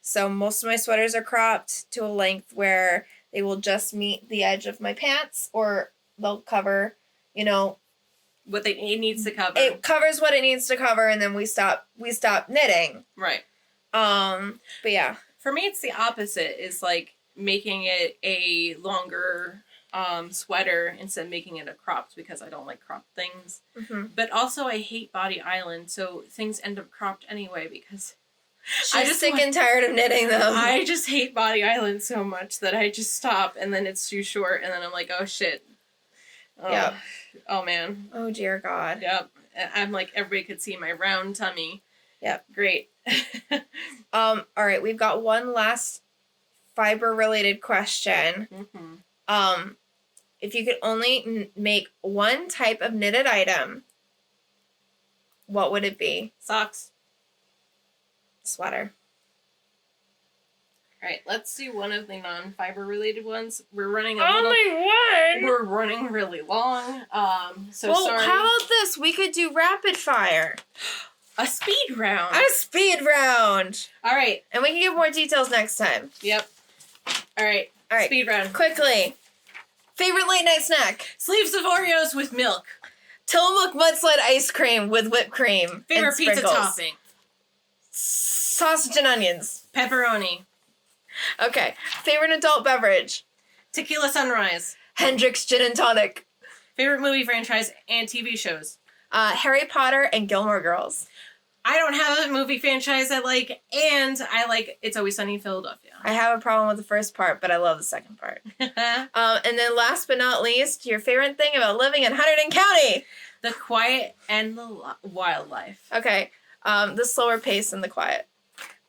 So most of my sweaters are cropped to a length where they will just meet the edge of my pants, or they'll cover, what it needs to cover. It covers what it needs to cover, and then we stop knitting. Right. But yeah. For me, it's the opposite. Is like making it a longer sweater instead of making it a cropped, because I don't like cropped things. Mm-hmm. But also I hate Body Island, so things end up cropped anyway because I'm just sick and tired of knitting them. I just hate Body Island so much that I just stop, and then it's too short, and then I'm like, oh shit. Yep. Oh man. Oh dear God. Yep. I'm like, everybody could see my round tummy. Yep. Great. All right, we've got one last fiber related question. Mm-hmm. If you could only make one type of knitted item, what would it be? Socks. Sweater. All right, let's do one of the non-fiber related ones. We're running one. We're running really long. Sorry. How about this? We could do rapid fire. A speed round. A speed round. All right, and we can give more details next time. Yep. All right. Speed round. Quickly. Favorite late night snack? Sleeves of Oreos with milk. Tillamook mudslide ice cream with whipped cream. Favorite pizza topping? Sausage and onions. Pepperoni. Okay. Favorite adult beverage? Tequila Sunrise. Hendrick's Gin and Tonic. Favorite movie franchise and TV shows? Harry Potter and Gilmore Girls. I don't have a movie franchise I like, and I like It's Always Sunny in Philadelphia. I have a problem with the first part, but I love the second part. And then last but not least, your favorite thing about living in Hunterdon County? The quiet and the wildlife. Okay. The slower pace and the quiet.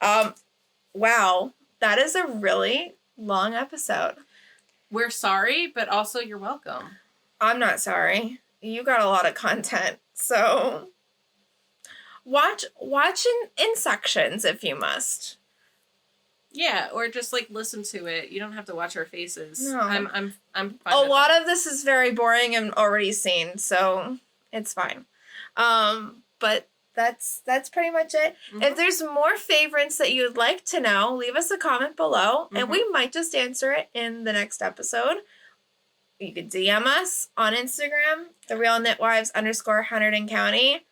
Wow. That is a really long episode. We're sorry, but also you're welcome. I'm not sorry. You got a lot of content, so watch in sections if you must. Yeah, or just like listen to it. You don't have to watch our faces. No. I'm fine. A lot of this is very boring and already seen, so it's fine. But that's pretty much it. Mm-hmm. If there's more favorites that you would like to know, leave us a comment below, and we might just answer it in the next episode. you could DM us on Instagram, the real Knitwives _ Hunterdon County.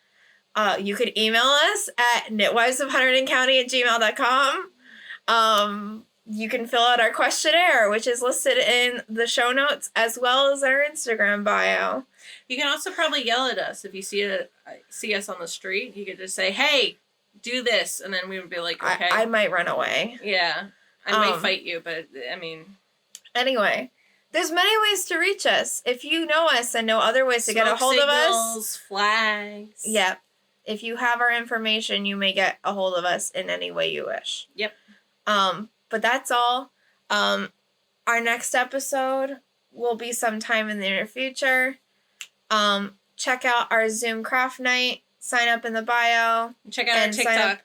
You could email us at knitwivesofhunterdoncounty@gmail.com. You can fill out our questionnaire, which is listed in the show notes, as well as our Instagram bio. You can also probably yell at us if you see us on the street. You could just say, "Hey, do this," and then we would be like, "Okay." I might run away. Yeah, I might fight you, but I mean. Anyway, there's many ways to reach us. If you know us and know other ways to get a hold of us, flags. Yep. If you have our information, you may get a hold of us in any way you wish. Yep. But that's all. Our next episode will be sometime in the near future. Check out our Zoom craft night. Sign up in the bio. Check out our TikTok.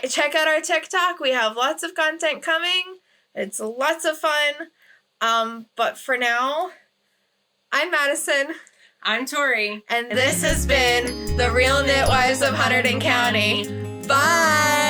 Check out our TikTok. We have lots of content coming. It's lots of fun. But for now, I'm Madison. I'm Tori. And this has been the Real Knitwives of Hunterdon County. Bye!